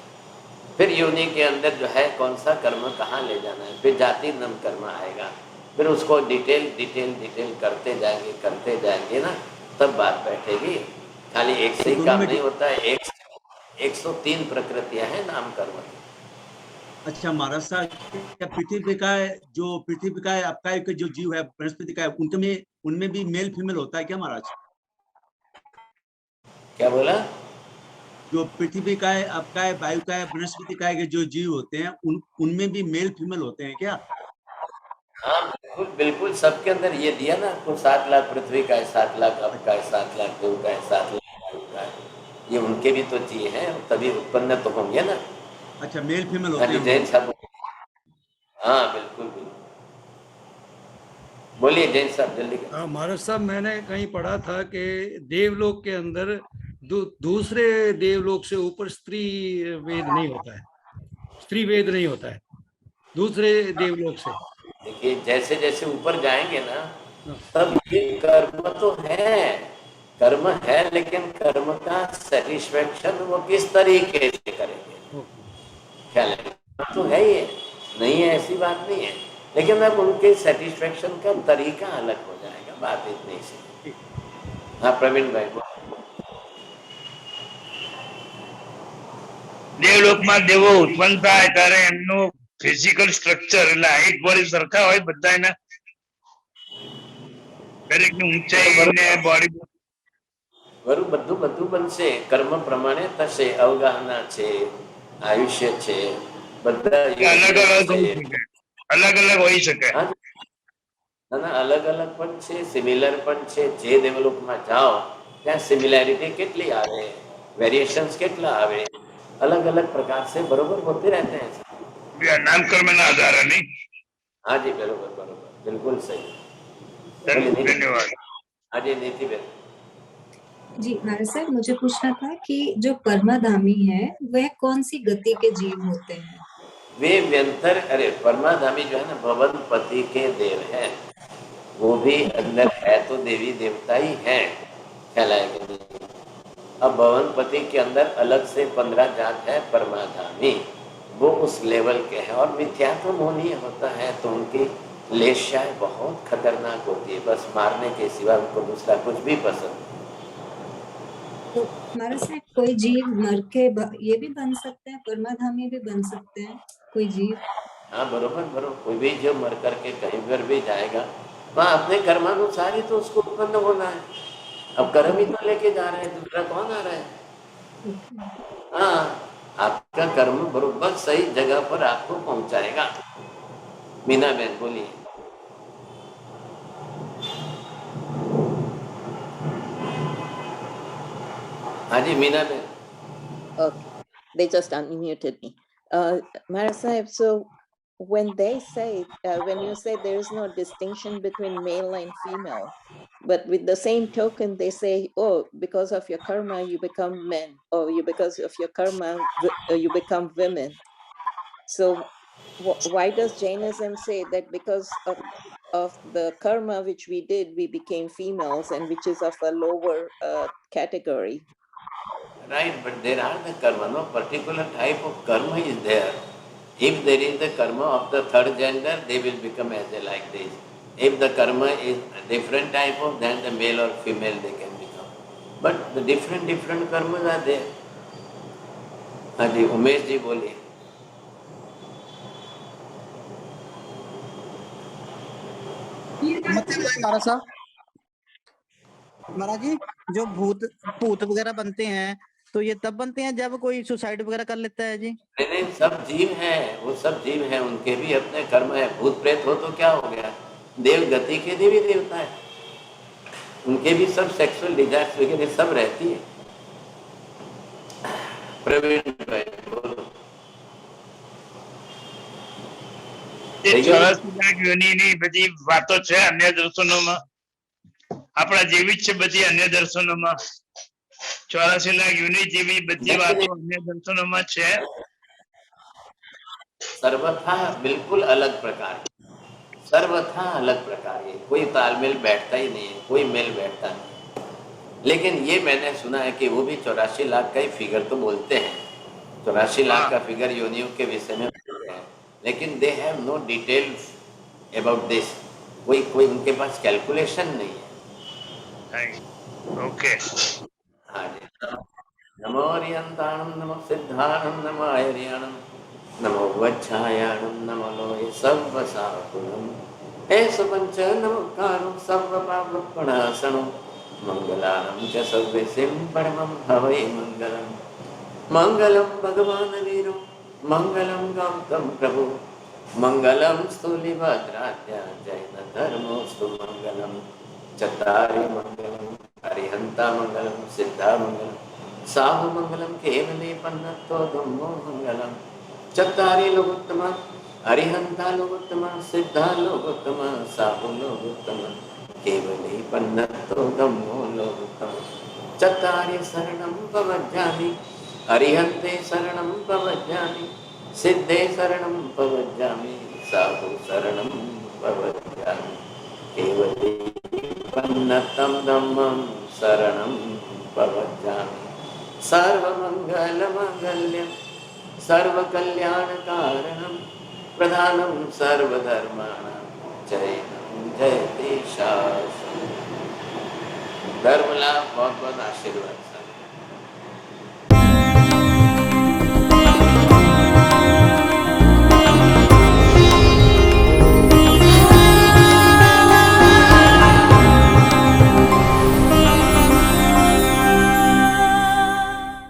फिर योनि के अंदर जो है कौन सा कर्म कहाँ ले जाना है, फिर जाति नम कर्म आएगा, फिर उसको डिटेल डिटेल डिटेल करते जाएंगे ना, तब बात बैठेगी। खाली एक से ही काम नहीं होता है, 103 प्रकृतियां हैं नाम कर्म की। अच्छा महाराज साहब, क्या पृथ्वी का आपका एक जो जीव है बृहस्पति का है, उनमें भी मेल फीमेल होता है क्या महाराज? क्या बोला? जो पृथ्वी का है, आपका है, वायु का है, बृहस्पति का है, के जो जीव होते हैं उनमें भी मेल फीमेल होते हैं क्या? हाँ बिल्कुल बिल्कुल, सबके अंदर ये दिया ना आपको, 7 लाख पृथ्वी का है, 7 लाख आपका है, 7 लाख देव का है, 7 लाख वायु का है। ये उनके भी तो जी हैं, तभी उत्पन्न तो होंगे ना। अच्छा, मेल फीमेल हाँ होते जी, हैं जैन साहब। हाँ बिल्कुल बिल्कुल, बोलिए जैन साहब, जल्दी करिए। हाँ महाराज साहब, मैंने कहीं पढ़ा था कि देवलोक के अंदर दूसरे देवलोक से ऊपर स्त्री वेद नहीं होता है, स्त्री वेद नहीं होता है दूसरे देवलोक से। देखिए, जैसे जैसे ऊपर जाएंगे ना, हाँ, तब ये कर्म तो है, कर्म है, लेकिन कर्म का सेटिस्फेक्शन वो किस तरीके से करेंगे, ओके। ख्याल है तो है, ये नहीं है ऐसी बात नहीं है, लेकिन अब उनके सेटिस्फेक्शन का तरीका अलग हो जाएगा, बात इतनी सी। हाँ प्रवीण भाई, દેવલોકમાં દેવો ઉત્પન્ન થાય ત્યારે એમનું ફિઝિકલ સ્ટ્રક્ચર એટલે હાઈટ બોડી સરખા હોય બધા એના દરેકની ઊંચાઈ ને બોડી વરું બધું બધું બનશે, કર્મ પ્રમાણે થશે, અવગાહના છે, આયુષ્ય છે, બધા અલગ અલગ છે। હોઈ શકે, અલગ અલગ હોઈ શકે। હા, ના ના, અલગ અલગ પણ છે, સિમિલર પણ છે। જે ડેવલપમાં જાઓ ત્યાં સિમિલैरिटी કેટલી આવે, વેરિએશન્સ કેટલા આવે, अलग अलग प्रकार से बरोबर होते रहते हैं। નામકર્મના આધારે નહીં। हाँ जी, बरोबर बरोबर, बिल्कुल सही। ધન્યવાદ। हाँ जी, नीति बेन। जी महाराज साहब, मुझे पूछना था कि जो परमाधामी है वह कौन सी गति के जीव होते हैं? वे व्यंतर, अरे परमाधामी जो है ना, भवनपति के देव है, वो भी अंदर है तो देवी देवता ही है, ख्याल है कि नहीं? अब भवनपति के अंदर अलग से 15 जात है परमाधामी, वो उस लेवल के हैं। और मिथ्या तो मोहनीय होता है तो उनकी लेशाएं बहुत खतरनाक होती है, बस मारने के सिवा उनको दूसरा कुछ भी पसंद नहीं। तो महाराज साहब कोई जीव मर के ये भी बन सकते हैं, परमाधामी भी बन सकते हैं कोई जीव? हाँ बरोबर बरोबर, कोई भी जो मर करके कहीं पर भी जाएगा वहाँ अपने कर्मानुसार ही तो उसको उत्पन्न होना है। अब कर्म ही तो लेके जा रहे हैं, दूसरा कौन आ रहा है? हाँ, आपका कर्म बरोबर सही जगह पर आपको पहुंचाएगा। मीना बहन बोलिए। हाँ जी मीना बहन। Okay, they just unmuted me. Maharaj Sahib, so when they say, when you say there is no distinction between male and female, but with the same token, they say, oh, because of your karma, you become men, or you because of your karma, you become women. So why does Jainism say that because of the karma which we did, we became females, and which is of a lower category? Right, but there are the karma, no particular type of karma is there. If there is the karma of the third gender, they will become as they like this. If the karma is a different type of, then the male or female they can become. But the different karmas are there. हाँ जी उमेश जी बोलिए। महाराज साहब, महाराज जी जो भूत भूत वगैरह बनते हैं तो ये तब बनते हैं जब कोई सुसाइड वगैरह कर लेता है जी? नहीं, सब जीव हैं, वो सब जीव हैं, उनके भी अपने कर्म है। भूत प्रेत हो तो क्या हो गया, देव गति के देवी देवता है, उनके भी सब सेक्सुअल डिजायर्स वगैरह सब रहती है। प्रवीण भाई बोलो। 84 લાખ યોનિની બધી વાતો છે અન્ય દર્શનોમાં, આપણા જેવી જ છે બધી અન્ય દર્શનોમાં। 84 લાખ યોનિ જેવી બધી વાતો અન્ય દર્શનોમાં છે। सर्वथा बिल्कुल अलग प्रकार, सर्वथा अलग प्रकार है, कोई तालमेल बैठता ही नहीं है, कोई मेल बैठता नहीं। लेकिन ये मैंने सुना है कि वो भी 84 लाख का ही फिगर तो बोलते हैं, 84 लाख का फिगर योनियों के विषय में बोलते हैं, लेकिन they have no details about this. कोई उनके पास कैलकुलेशन नहीं है। ओके हाँ जी। नमो अरिहंताणं नमो सिद्धाणं नमो आयर्याणं नमो वच्छायाणं नमो लोये सर्वसाकुलं ऐस पंच नमोकारो सर्वपापप्रणाशनो मंगलानं च सर्वेसिं परमं हवै मंगलम्। मंगलं भगवान् वीरो मंगलं गौतम प्रभु मंगलं स्थूलिभद्राद्या जैन धर्मोऽस्तु मंगलं। चत्तारि मंगलं अरिहंता मंगलं सिद्धा मंगलं साहु मंगलं केवले पन्नतो धम्मो मंगलं। चत्तारि लोकोत्तम अरिहंता लोकोत्तम सिद्धा लोकोत्तम साहु लोकोत्तम केवले पन्नतो धम्मो लोकोत्तम। चत्तारि शरणं प्रवज्जामि अरिहन्ते शरणं प्रवज्जामि सिद्धे शरणं प्रवज्जामि साहु शरणं प्रवज्जामि केवले पन्नतं धम्मं शरणं प्रवज्जामि। सर्वमङ्गलमाङ्गल्यं सर्वकल्याणकारणं प्रधानं सर्वधर्माणां जयं जयते शासनं। धर्म लाभ बहुत बहुत आशीर्वाद।